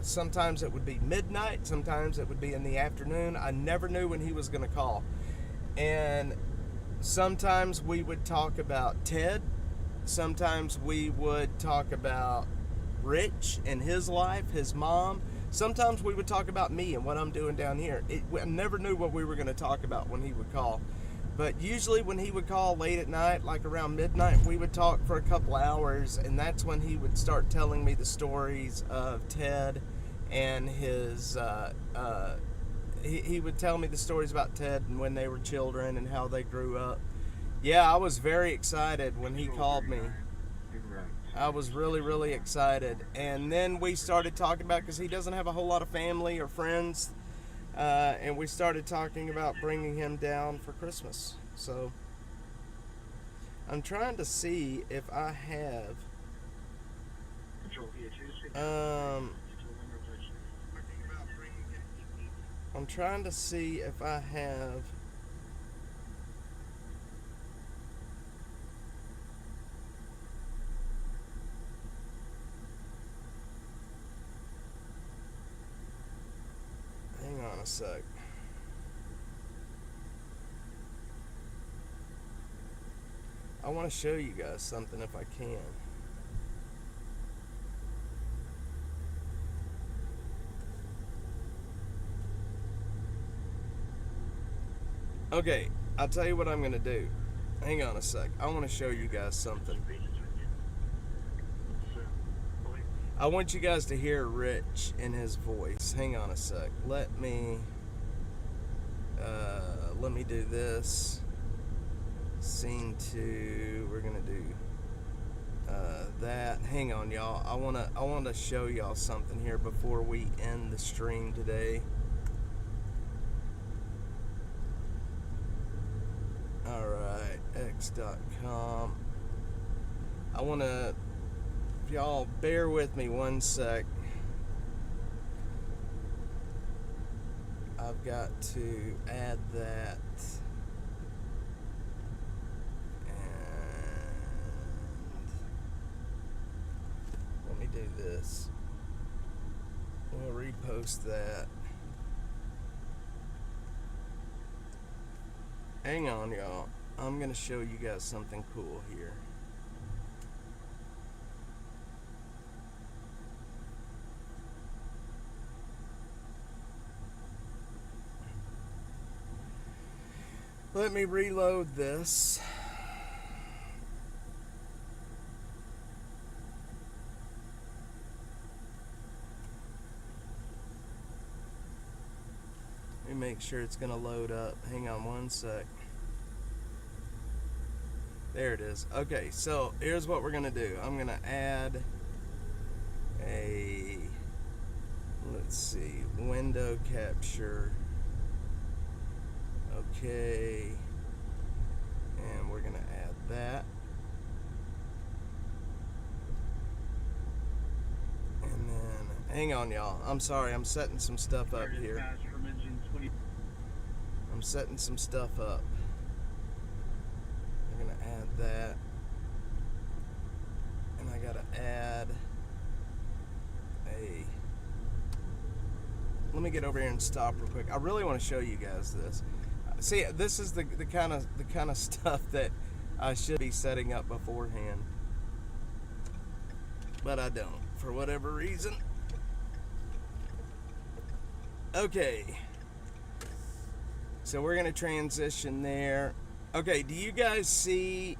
Sometimes it would be midnight, sometimes it would be in the afternoon. I never knew when he was going to call. And sometimes we would talk about Ted. Sometimes we would talk about Rich and his life, his mom. Sometimes we would talk about me and what I'm doing down here. I never knew what we were going to talk about when he would call. But usually when he would call late at night, like around midnight, we would talk for a couple hours, and that's when he would start telling me the stories of Ted and his, he would tell me the stories about Ted and when they were children and how they grew up. Yeah, I was very excited when he called me. I was really, really excited. And then we started talking about, because he doesn't have a whole lot of family or friends, and we started talking about bringing him down for Christmas. So I'm trying to see if I have I'm trying to see if I have hang on a sec. I want to show you guys something if I can. Okay, I'll tell you what I'm going to do. Hang on a sec. I want to show you guys something. I want you guys to hear Rich in his voice. Hang on a sec. Let me do this. Scene 2. We're gonna do that. Hang on, y'all. I wanna show y'all something here before we end the stream today. All right, x.com. I wanna. Y'all bear with me one sec. I've got to add that. And this. We'll repost that. Hang on, y'all. I'm gonna show you guys something cool here. Let me reload this. Let me make sure it's gonna load up. Hang on one sec. There it is. Okay, so here's what we're gonna do. I'm gonna add a, let's see, window capture. Okay, and we're gonna add that. And then, hang on, y'all. I'm sorry, I'm setting some stuff up here. I'm setting some stuff up. I'm gonna add that. And I gotta add a, let me get over here and stop real quick. I really want to show you guys this. See, this is the kind of stuff that I should be setting up beforehand, but I don't for whatever reason. Okay, so we're gonna transition there. Okay, do you guys see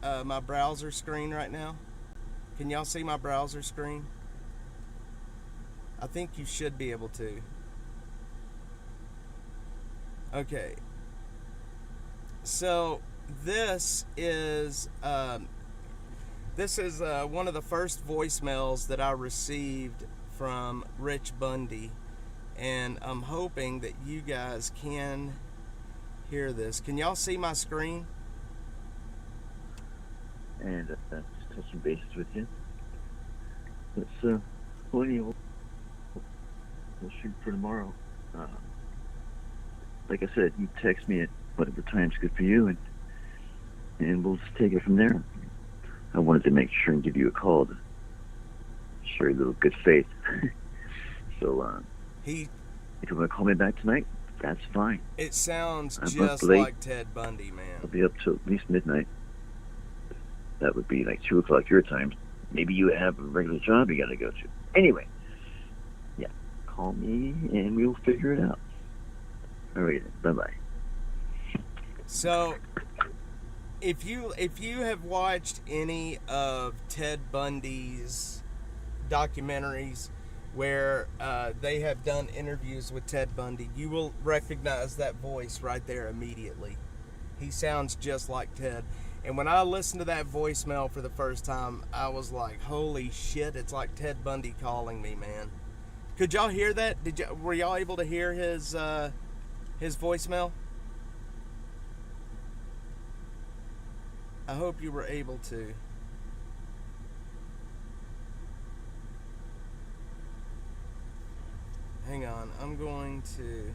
my browser screen right now? Can y'all see my browser screen? I think you should be able to. Okay. So this is one of the first voicemails that I received from Rich Bundy, and I'm hoping that you guys can hear this. Can y'all see my screen? And just touching bases with you. Let's we'll shoot for tomorrow. Like I said, you text me at whatever time's good for you, and we'll just take it from there. I wanted to make sure and give you a call to show you a little good faith. So, if you want to call me back tonight, that's fine. It sounds I'm just like Ted Bundy, man. I'll be up till at least midnight. That would be like 2 o'clock your time. Maybe you have a regular job you got to go to. Anyway, yeah, call me and we'll figure it out. All right, bye-bye. So, if you have watched any of Ted Bundy's documentaries where they have done interviews with Ted Bundy, you will recognize that voice right there immediately. He sounds just like Ted. And when I listened to that voicemail for the first time, I was like, holy shit, it's like Ted Bundy calling me, man. Could y'all hear that? Were y'all able to hear his voicemail? I hope you were able to. Hang on, I'm going to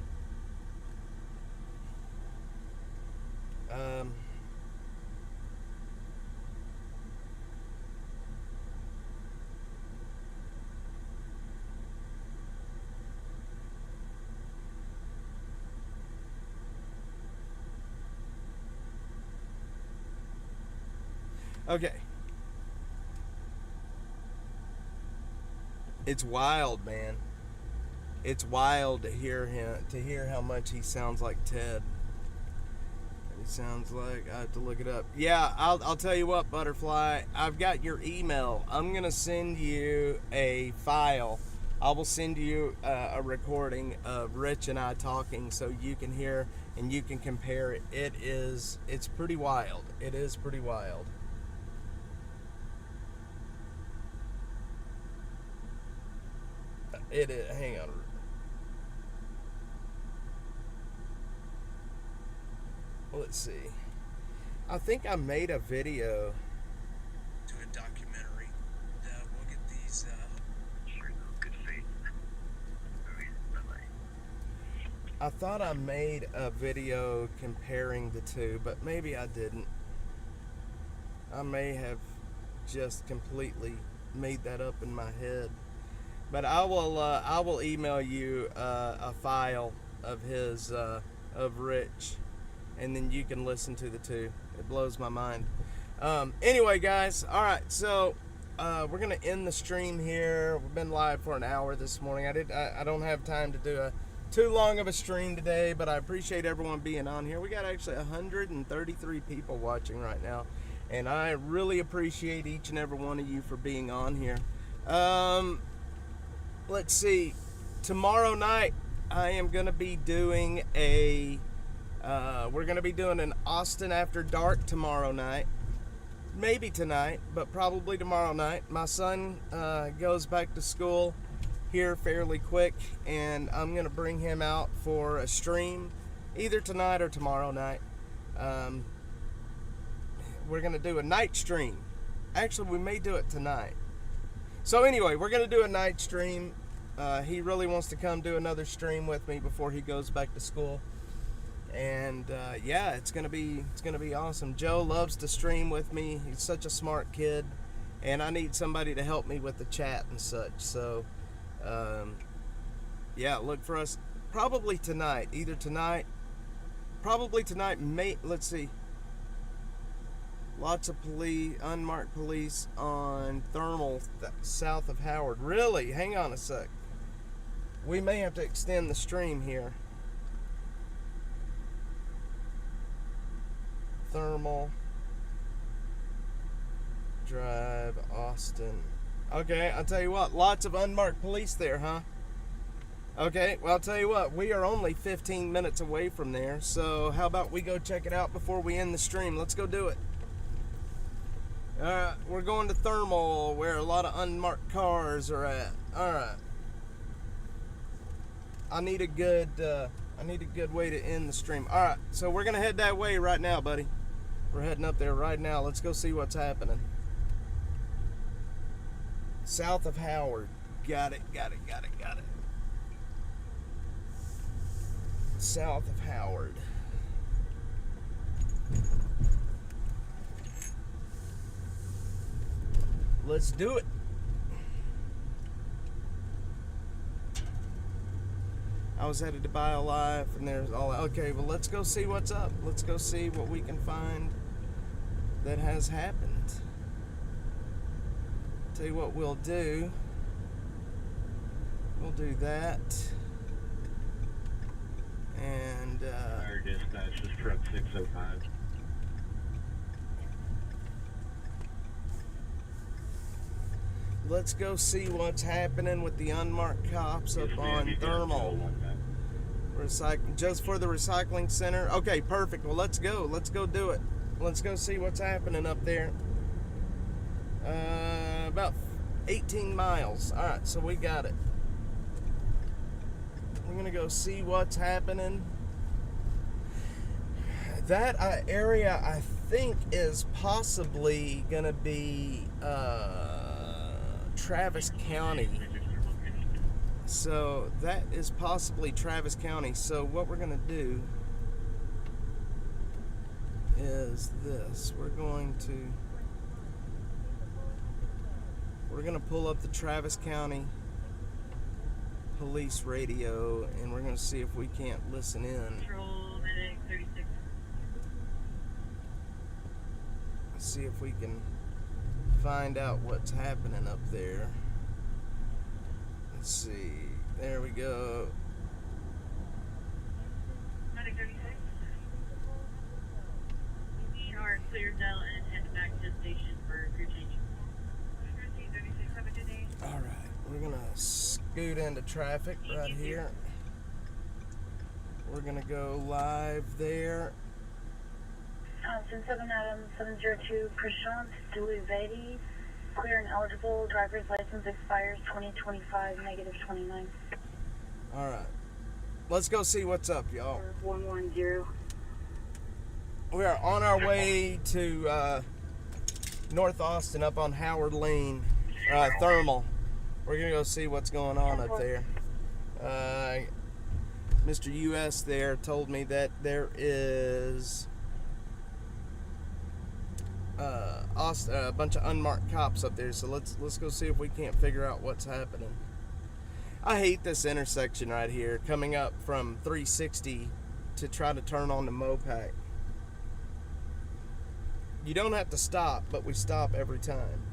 okay. It's wild, man. It's wild to hear how much he sounds like Ted. He sounds like, I have to look it up. Yeah, I'll tell you what, Butterfly. I've got your email. I'm gonna send you a file. I will send you a recording of Rich and I talking, so you can hear and you can compare it. It's pretty wild. It is pretty wild. It is. Hang on. Let's see. I think I made a video to a documentary. We'll get these. Sure, good faith. All right, bye-bye. I thought I made a video comparing the two, but maybe I didn't. I may have just completely made that up in my head. But I will email you a file of his of Rich, and then you can listen to the two. It blows my mind. Anyway, guys, all right, so we're gonna end the stream here. We've been live for an hour this morning. I don't have time to do too long of a stream today, but I appreciate everyone being on here. We got actually 133 people watching right now, and I really appreciate each and every one of you for being on here. Let's see. Tomorrow night, I am going to be doing we're going to be doing an Austin After Dark tomorrow night. Maybe tonight, but probably tomorrow night. My son goes back to school here fairly quick, and I'm going to bring him out for a stream either tonight or tomorrow night. We're going to do a night stream. Actually, we may do it tonight. So anyway, we're going to do a night stream. He really wants to come do another stream with me before he goes back to school. And yeah, it's gonna be awesome. Joe loves to stream with me. He's such a smart kid, and I need somebody to help me with the chat and such. So yeah, look for us probably tonight. Either tonight, probably tonight. Let's see. Lots of police, unmarked police on Thermal south of Howard. Really? Hang on a sec. We may have to extend the stream here. Thermal Drive, Austin. Okay, I'll tell you what. Lots of unmarked police there, huh? Okay, well, I'll tell you what. We are only 15 minutes away from there. So how about we go check it out before we end the stream? Let's go do it. We're going to Thermal, where a lot of unmarked cars are at. All right. I need a good way to end the stream. All right, so we're gonna head that way right now, buddy. We're heading up there right now. Let's go see what's happening. South of Howard. Got it. South of Howard. Let's do it. I was headed to BioLife, and there's all. Okay, well, let's go see what's up. Let's go see what we can find that has happened. Tell you what we'll do. We'll do that. And Fire dispatch is truck 605. let's go see what's happening with the unmarked cops up on Thermal. Just for the recycling center. Okay, perfect. Well, let's go. Let's go do it. Let's go see what's happening up there. About 18 miles. All right, so we got it. We're gonna go see what's happening. That area, I think, is possibly gonna be Travis County. So that is possibly Travis County. So what we're gonna do is this. We're gonna pull up the Travis County police radio, and we're gonna see if we can't listen in. Control medic 36. See if we can find out what's happening up there. Let's see. There we go. Medic 36. We are cleared now and headed back to the station for crew change. 36, have a good day. All right, we're gonna scoot into traffic right here. We're gonna go live there. 7 Adam 702 Prashant Dulivedi, clear and eligible, driver's license expires 2025 -29. All right, let's go see what's up, y'all. 110. We are on our way to North Austin, up on Howard Lane, Thermal. We're gonna go see what's going on up there. Mr. US there told me that there is a bunch of unmarked cops up there. So let's go see if we can't figure out what's happening. I hate this intersection right here, coming up from 360 to try to turn on the Mopac. You don't have to stop, but we stop every time.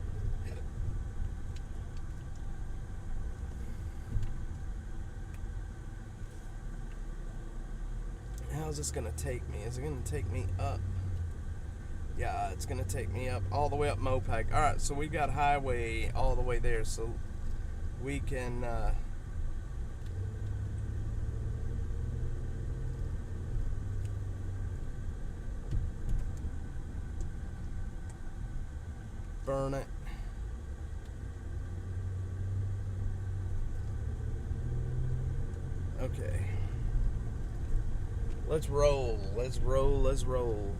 How's this gonna take me? Is it gonna take me up? Yeah, it's gonna take me up all the way up Mopac. All right, so we got highway all the way there, so we can burn it. Okay. Let's roll. Let's roll. Let's roll.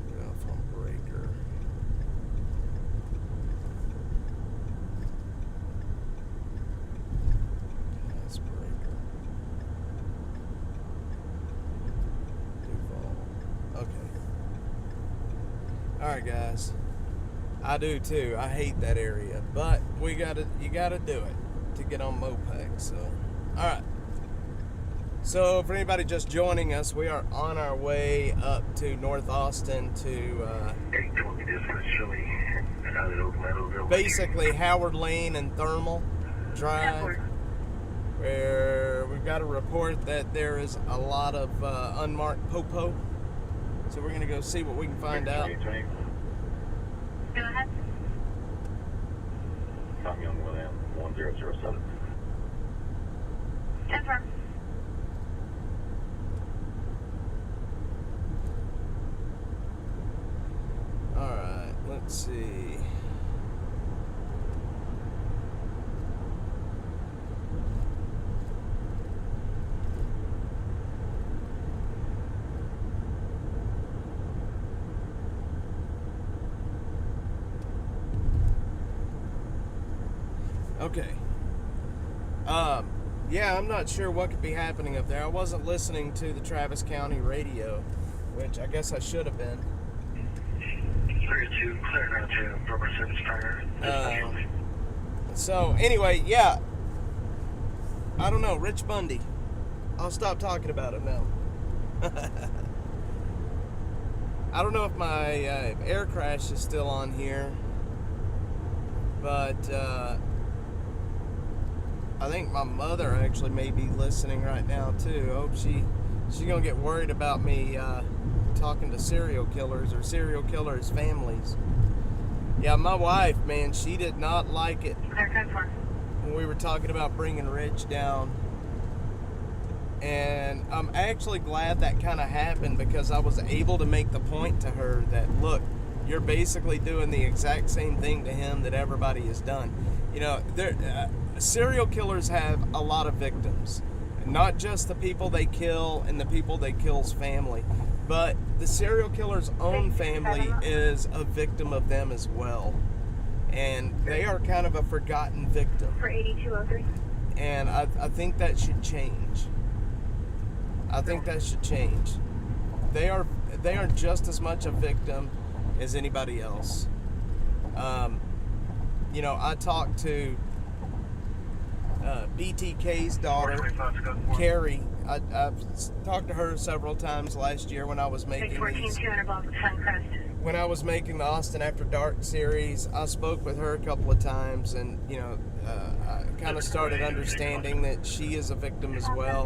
Get off on breaker. Gas breaker. Duval. Okay. All right, guys. I do too. I hate that area, but you gotta do it to get on Mopac. So, all right. So, for anybody just joining us, we are on our way up to North Austin to basically Howard Lane and Thermal Drive, where we've got a report that there is a lot of unmarked popo. So we're gonna go see what we can find out. Go ahead. Tom Young, 1007. Confirm. All right, let's see. Okay. Yeah, I'm not sure what could be happening up there. I wasn't listening to the Travis County radio, which I guess I should have been. 32, clear now to Broker Service Fire. So, anyway, yeah. I don't know, Rich Bundy. I'll stop talking about it now. I don't know if my air crash is still on here, but I think my mother actually may be listening right now too. I hope she's gonna get worried about me talking to serial killers or serial killers' families. Yeah, my wife, man, she did not like it when we were talking about bringing Rich down. And I'm actually glad that kind of happened, because I was able to make the point to her that, look, you're basically doing the exact same thing to him that everybody has done. You know, serial killers have a lot of victims. Not just the people they kill and the people they kill's family, but the serial killer's own family is a victim of them as well. And they are kind of a forgotten victim. For 8203. And I think that should change. I think that should change. They are just as much a victim as anybody else. You know, I talked to BTK's daughter, Carrie. I've talked to her several times last year when I was making the Austin After Dark series. I spoke with her a couple of times, and you know, I kind of started understanding that she is a victim as well.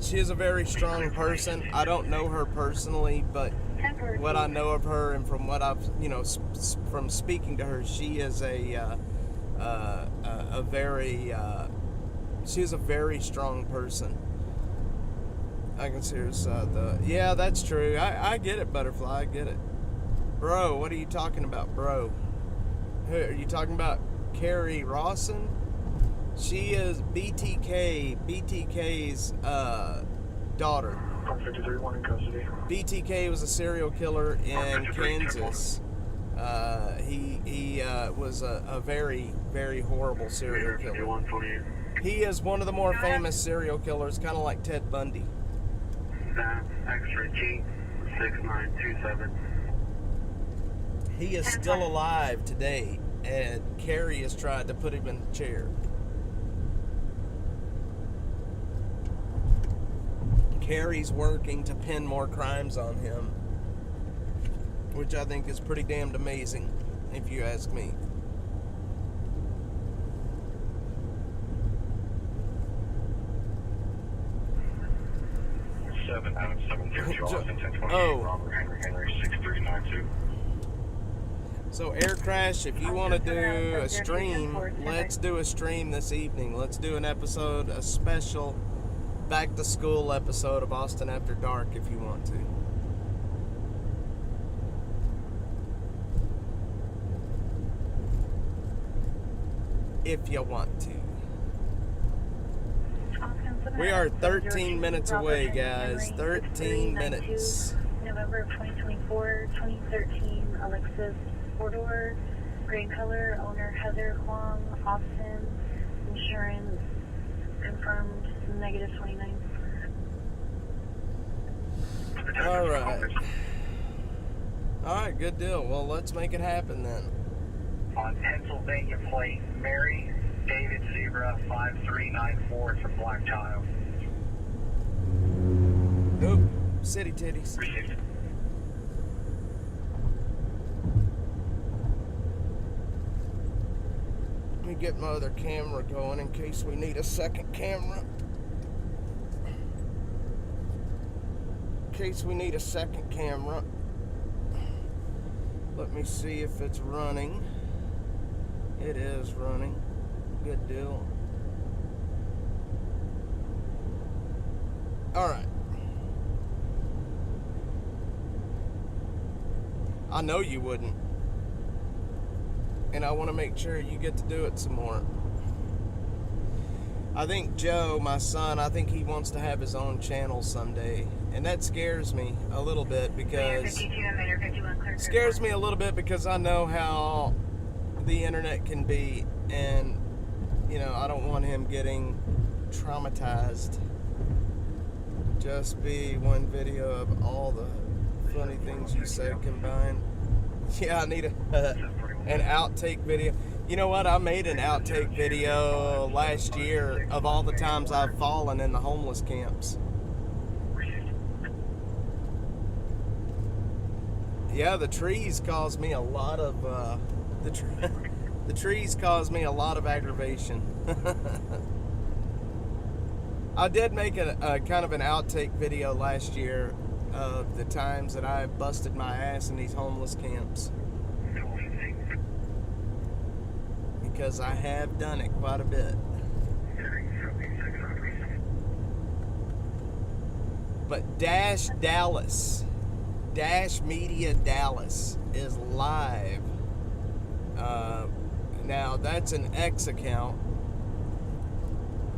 She is a very strong person. I don't know her personally, but what I know of her and from what I've, you know, from speaking to her, she is a very strong person. I can see her side though. Yeah, that's true. I get it, Butterfly. I get it. Bro, what are you talking about, bro? Who, are you talking about Carrie Rawson? She is BTK's daughter. 53-1 in custody. BTK was a serial killer in Kansas. He was a very, very horrible serial killer. He is one of the more famous serial killers, kind of like Ted Bundy. Extra G 6927. He is still alive today, and Carrie has tried to put him in the chair. Carrie's working to pin more crimes on him, which I think is pretty damned amazing, if you ask me. Oh. So Air Crash, if you want to do a stream, let's do a stream this evening. Let's do an episode, a special back to school episode of Austin After Dark if you want to. If you want to. We are 13 minutes away, guys. 13 minutes. November of 2024, 2013, Alexis, 4-door, gray color, owner Heather Huang, Austin, insurance, confirmed, -29. Alright, good deal. Well, let's make it happen then. On Pennsylvania plate, Mary, David Zebra 5394 for Black Tile. Nope. City titties. Received. Let me get my other camera going in case we need a second camera. Let me see if it's running. It is running. Good deal. Alright. I know you wouldn't. And I want to make sure you get to do it some more. I think Joe, my son, I think he wants to have his own channel someday. And that scares me a little bit because I know how the internet can be, and you know, I don't want him getting traumatized. Just be one video of all the funny things you said combined. Yeah, I need an outtake video. You know what? I made an outtake video last year of all the times I've fallen in the homeless camps. Yeah, the trees cause me a lot of the trees cause me a lot of aggravation. I did make a kind of an outtake video last year of the times that I busted my ass in these homeless camps. Because I have done it quite a bit. But Dash Media Dallas is live. Now that's an X account.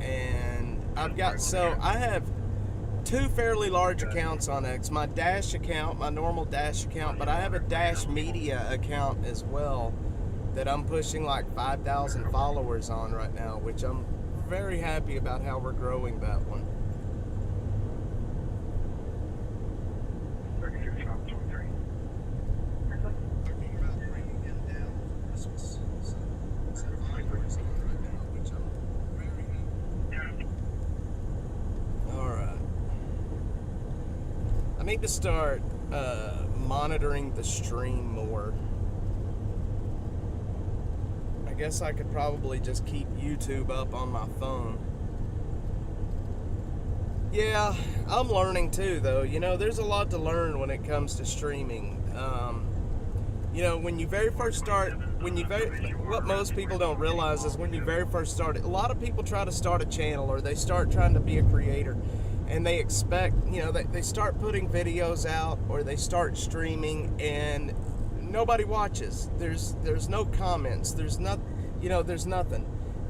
And I have two fairly large accounts on X. My Dash account, my normal Dash account, but I have a Dash Media account as well that I'm pushing like 5,000 followers on right now, which I'm very happy about how we're growing that one. I need to start monitoring the stream more. I guess I could probably just keep YouTube up on my phone. Yeah, I'm learning too, though. You know, there's a lot to learn when it comes to streaming. You know, when you very first start, what most people don't realize is when you very first start, a lot of people try to start a channel or they start trying to be a creator. And they expect, you know, they start putting videos out or they start streaming and nobody watches. There's no comments. There's nothing.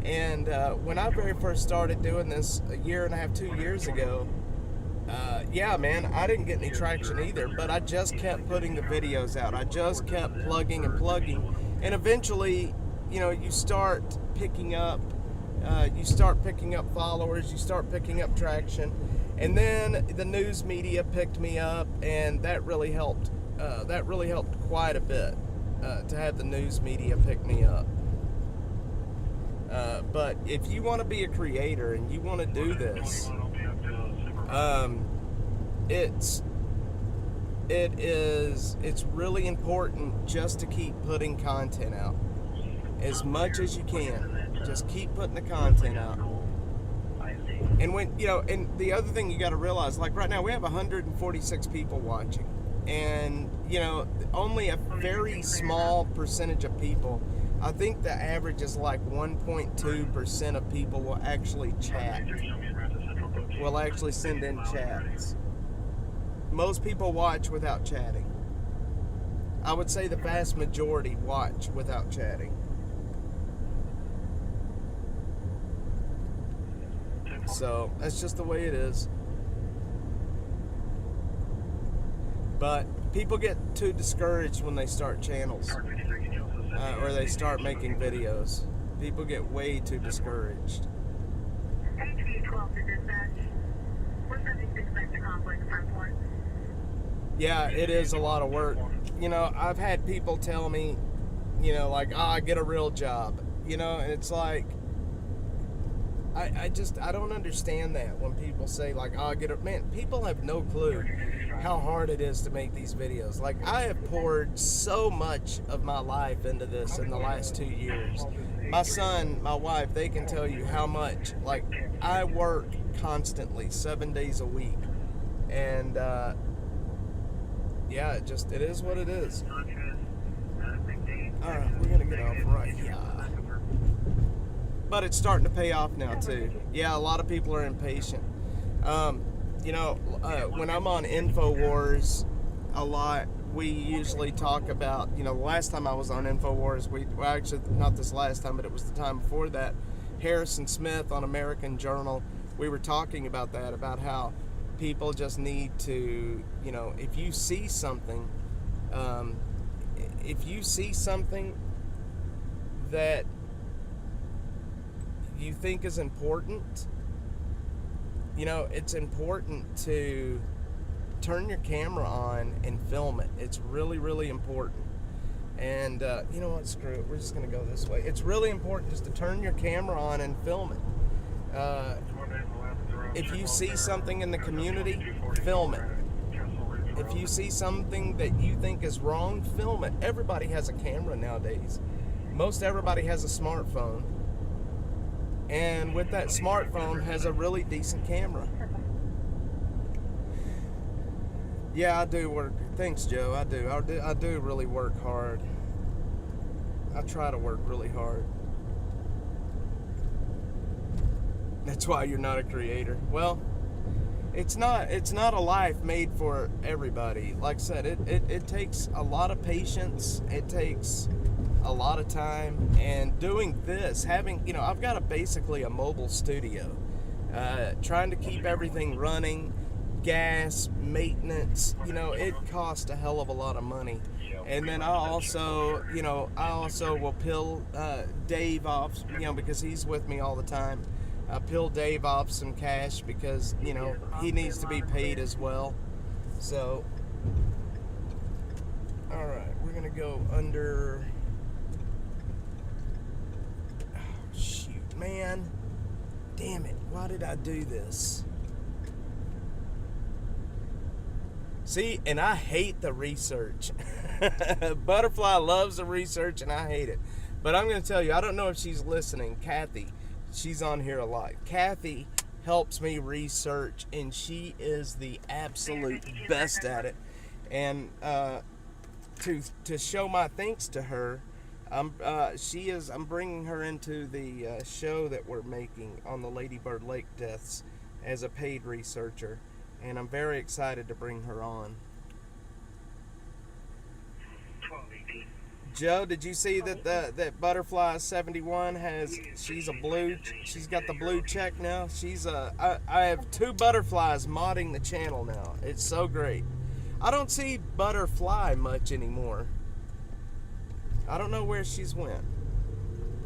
And when I very first started doing this a year and a half, 2 years ago, yeah, man, I didn't get any traction either, but I just kept putting the videos out. I just kept plugging and plugging, and eventually, you start picking up followers, you start picking up traction, and then the news media picked me up, and that really helped. That really helped quite a bit to have the news media pick me up. But if you want to be a creator and you want to do this, it's really important just to keep putting content out as much as you can. Just keep putting the content out. And when and the other thing you got to realize, like right now we have 146 people watching, and only a very small percentage of people. I think the average is like 1.2% of people will actually chat. Will actually send in chats. Most people watch without chatting. I would say the vast majority watch without chatting. So that's just the way it is. But people get too discouraged when they start channels or they start making videos. People get way too discouraged. Yeah, it is a lot of work. I've had people tell me, like, get a real job. And it's like, I don't understand that when people say, like, man, people have no clue how hard it is to make these videos. Like, I have poured so much of my life into this in the last 2 years. My son, my wife, they can tell you how much, like, I work constantly, 7 days a week. And, yeah, it is what it is. Alright, we're gonna get off right here. But it's starting to pay off now, too. Yeah, a lot of people are impatient. When I'm on InfoWars a lot, we usually talk about, the last time I was on InfoWars, actually, not this last time, but it was the time before that, Harrison Smith on American Journal, we were talking about that, about how people just need to, if you see something that you think is important, it's important to turn your camera on and film it. It's really, really important. And you know what, screw it, we're just gonna go this way. It's really important just to turn your camera on and film it. If you see something in the community, film it. If you see something that you think is wrong, film it. Everybody has a camera nowadays. Most everybody has a smartphone. And with that smartphone has a really decent camera. Yeah, I do work. Thanks, Joe. I do really work hard. I try to work really hard. That's why you're not a creator. Well, it's not a life made for everybody. Like I said, it takes a lot of patience. It takes a lot of time. And doing this, having, I've got basically a mobile studio. Trying to keep everything running, gas, maintenance, it costs a hell of a lot of money. And then I also will pill Dave off, because he's with me all the time. I pill Dave off some cash because, he needs to be paid as well. So, all right, we're going to go under. Oh, shoot, man. Damn it. Why did I do this? See, and I hate the research. Butterfly loves the research, and I hate it. But I'm going to tell you, I don't know if she's listening. Kathy, she's on here a lot. Kathy helps me research, and she is the absolute best at it. And to show my thanks to her, I'm bringing her into the show that we're making on the Lady Bird Lake deaths as a paid researcher. And I'm very excited to bring her on. Joe, did you see that that Butterfly 71 she's got the blue check now? I have 2 butterflies modding the channel now. It's so great. I don't see Butterfly much anymore. I don't know where she's went.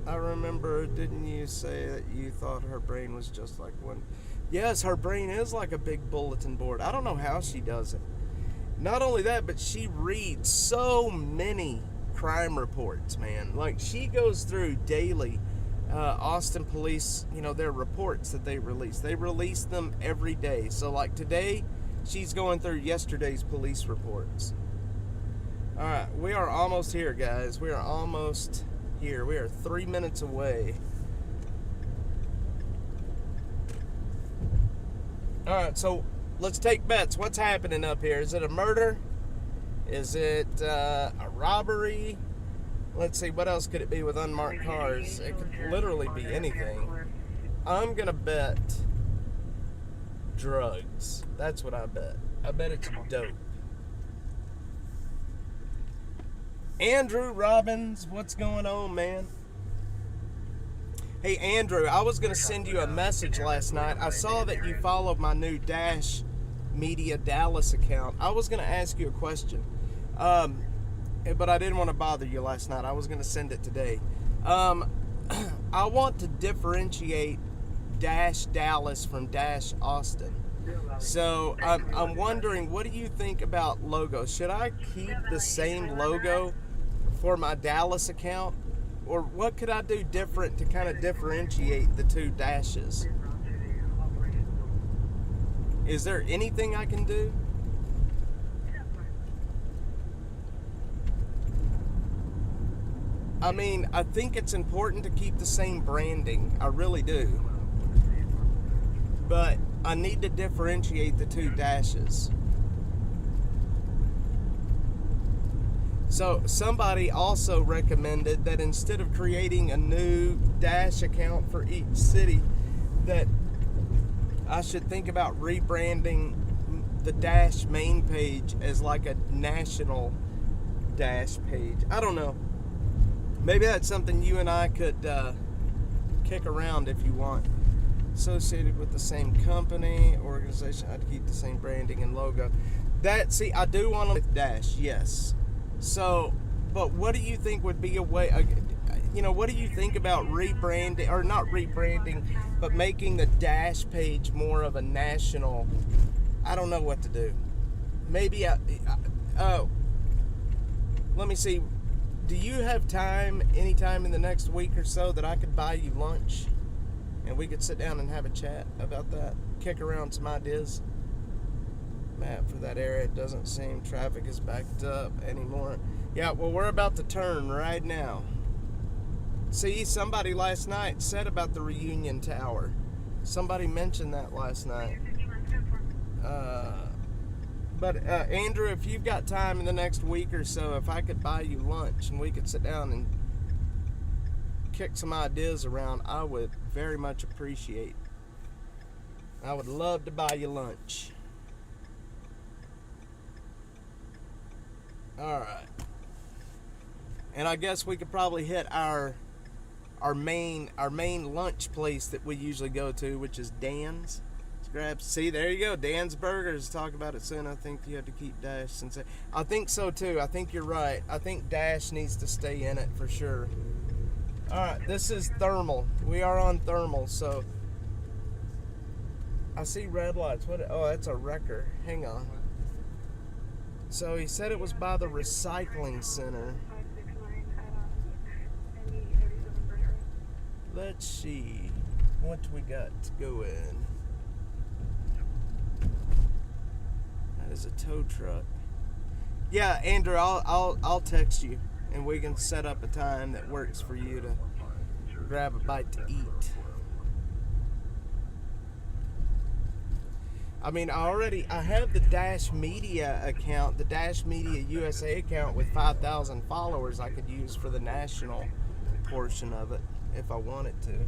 I remember, didn't you say that you thought her brain was just like one? Yes, her brain is like a big bulletin board. I don't know how she does it. Not only that, but she reads so many crime reports, man. Like, she goes through daily Austin police, their reports that they release. They release them every day. So, like, today, she's going through yesterday's police reports. All right, we are almost here, guys. We are almost here. We are 3 minutes away. All right, so let's take bets. What's happening up here? Is it a murder? Is it a robbery? Let's see, what else could it be with unmarked cars? It could literally be anything. I'm going to bet drugs. That's what I bet. I bet it's dope. Andrew Robbins, what's going on, man? Hey, Andrew, I was going to send you a message last night. I saw that you followed my new Dash Media Dallas account. I was going to ask you a question, but I didn't want to bother you last night. I was going to send it today. I want to differentiate Dash Dallas from Dash Austin. So I'm wondering, what do you think about logos? Should I keep the same logo for my Dallas account? Or what could I do different to kind of differentiate the two dashes? Is there anything I can do? I mean, I think it's important to keep the same branding. I really do. But I need to differentiate the two dashes. So somebody also recommended that instead of creating a new Dash account for each city, that I should think about rebranding the Dash main page as like a national Dash page. I don't know. Maybe that's something you and I could kick around if you want. Associated with the same company, organization, I'd keep the same branding and logo. See, I do want to with Dash, yes. So, but what do you think would be a way, what do you think about rebranding, or not rebranding, but making the Dash page more of a national, I don't know what to do. Maybe, let me see, do you have time, anytime in the next week or so, that I could buy you lunch? And we could sit down and have a chat about that, kick around some ideas. Map for that area, it doesn't seem traffic is backed up anymore. Yeah, well, we're about to turn right now. See, somebody last night said about the Reunion Tower. Somebody mentioned that last night. But Andrew, if you've got time in the next week or so, if I could buy you lunch and we could sit down and kick some ideas around, I would very much appreciate. I would love to buy you lunch. All right. And I guess we could probably hit our main lunch place that we usually go to, which is Dan's. Let's grab. See, there you go, Dan's Burgers. Talk about it soon. I think you have to keep Dash since I think so too. I think you're right. I think Dash needs to stay in it for sure. All right, this is Thermal. We are on Thermal, so I see red lights. What? Oh, that's a wrecker. Hang on. So he said it was by the recycling center. Let's see what we got to go in. That is a tow truck. Yeah, Andrew, I'll text you and we can set up a time that works for you to grab a bite to eat. I mean, I have the Dash Media account, the Dash Media USA account with 5,000 followers I could use for the national portion of it if I wanted to.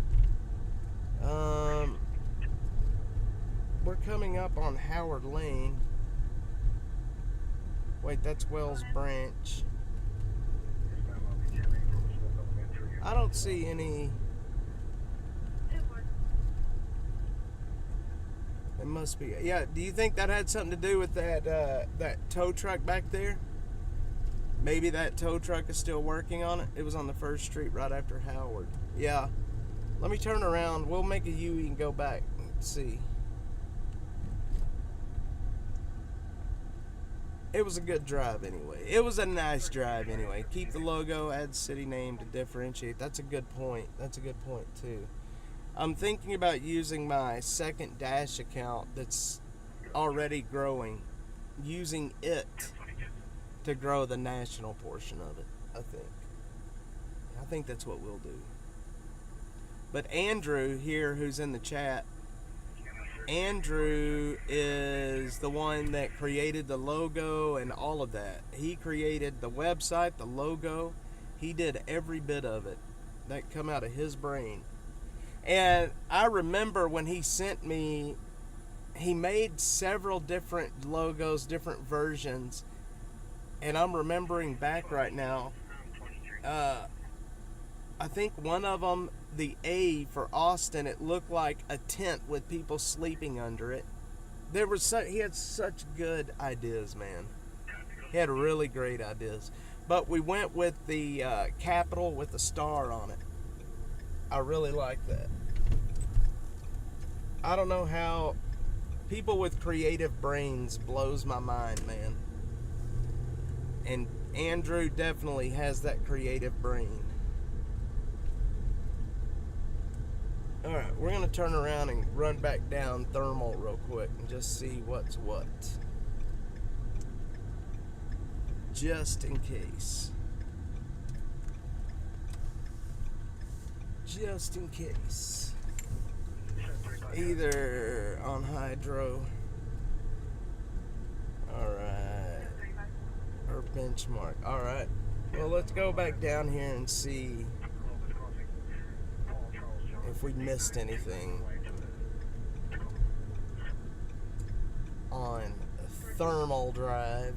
We're coming up on Howard Lane. Wait, that's Wells Branch. I don't see any. It must be. Yeah. Do you think that had something to do with that tow truck back there? Maybe that tow truck is still working on it. It was on the 1st Street right after Howard. Yeah. Let me turn around. We'll make a U and go back. Let's see. It was a good drive anyway. It was a nice drive anyway. Keep the logo, add city name to differentiate. That's a good point. That's a good point too. I'm thinking about using my second Dash account that's already growing, using it to grow the national portion of it, I think that's what we'll do. But Andrew here, who's in the chat, Andrew is the one that created the logo and all of that. He created the website, the logo. He did every bit of it. That come out of his brain. And I remember when he sent me, he made several different logos, different versions. And I'm remembering back right now, I think one of them, the A for Austin, it looked like a tent with people sleeping under it. He had such good ideas, man. He had really great ideas. But we went with the capital with the star on it. I really like that. I don't know how people with creative brains blows my mind, man. And Andrew definitely has that creative brain. Alright, we're going to turn around and run back down Thermal real quick and just see what's what. Just in case. Just in case. Either on hydro. Alright. Or benchmark. Alright. Well, let's go back down here and see if we missed anything on Thermal Drive.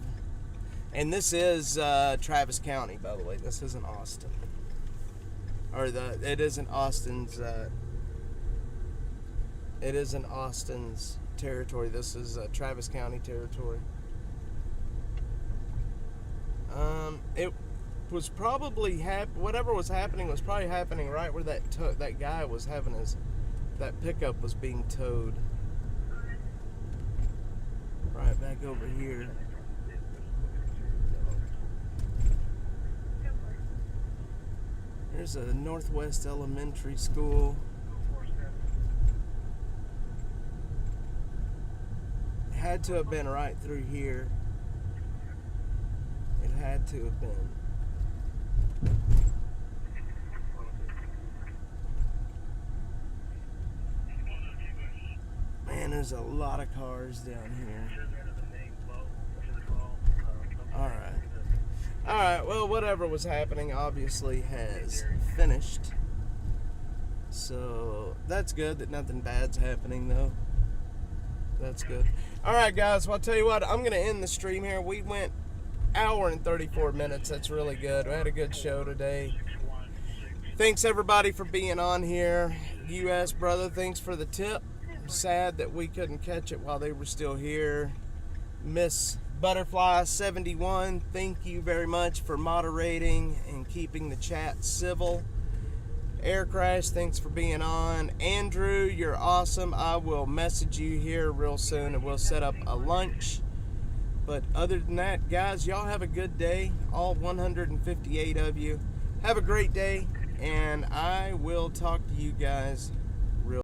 And this is Travis County, by the way. This isn't Austin. Or it isn't Austin's territory. This is Travis County territory. It was probably whatever was happening was probably happening right where that guy was having that pickup was being towed. Right back over here. There's a Northwest Elementary School. It had to have been right through here. It had to have been. Man, there's a lot of cars down here. Alright, well, whatever was happening obviously has finished. So, that's good that nothing bad's happening, though. That's good. Alright, guys, well, I'll tell you what, I'm going to end the stream here. We went hour and 34 minutes. That's really good. We had a good show today. Thanks, everybody, for being on here. U.S. brother, thanks for the tip. I'm sad that we couldn't catch it while they were still here. Miss Butterfly 71, thank you very much for moderating and keeping the chat civil. Air Crash, thanks for being on. Andrew, you're awesome. I will message you here real soon and we'll set up a lunch. But other than that, guys, y'all have a good day. All 158 of you. Have a great day, and I will talk to you guys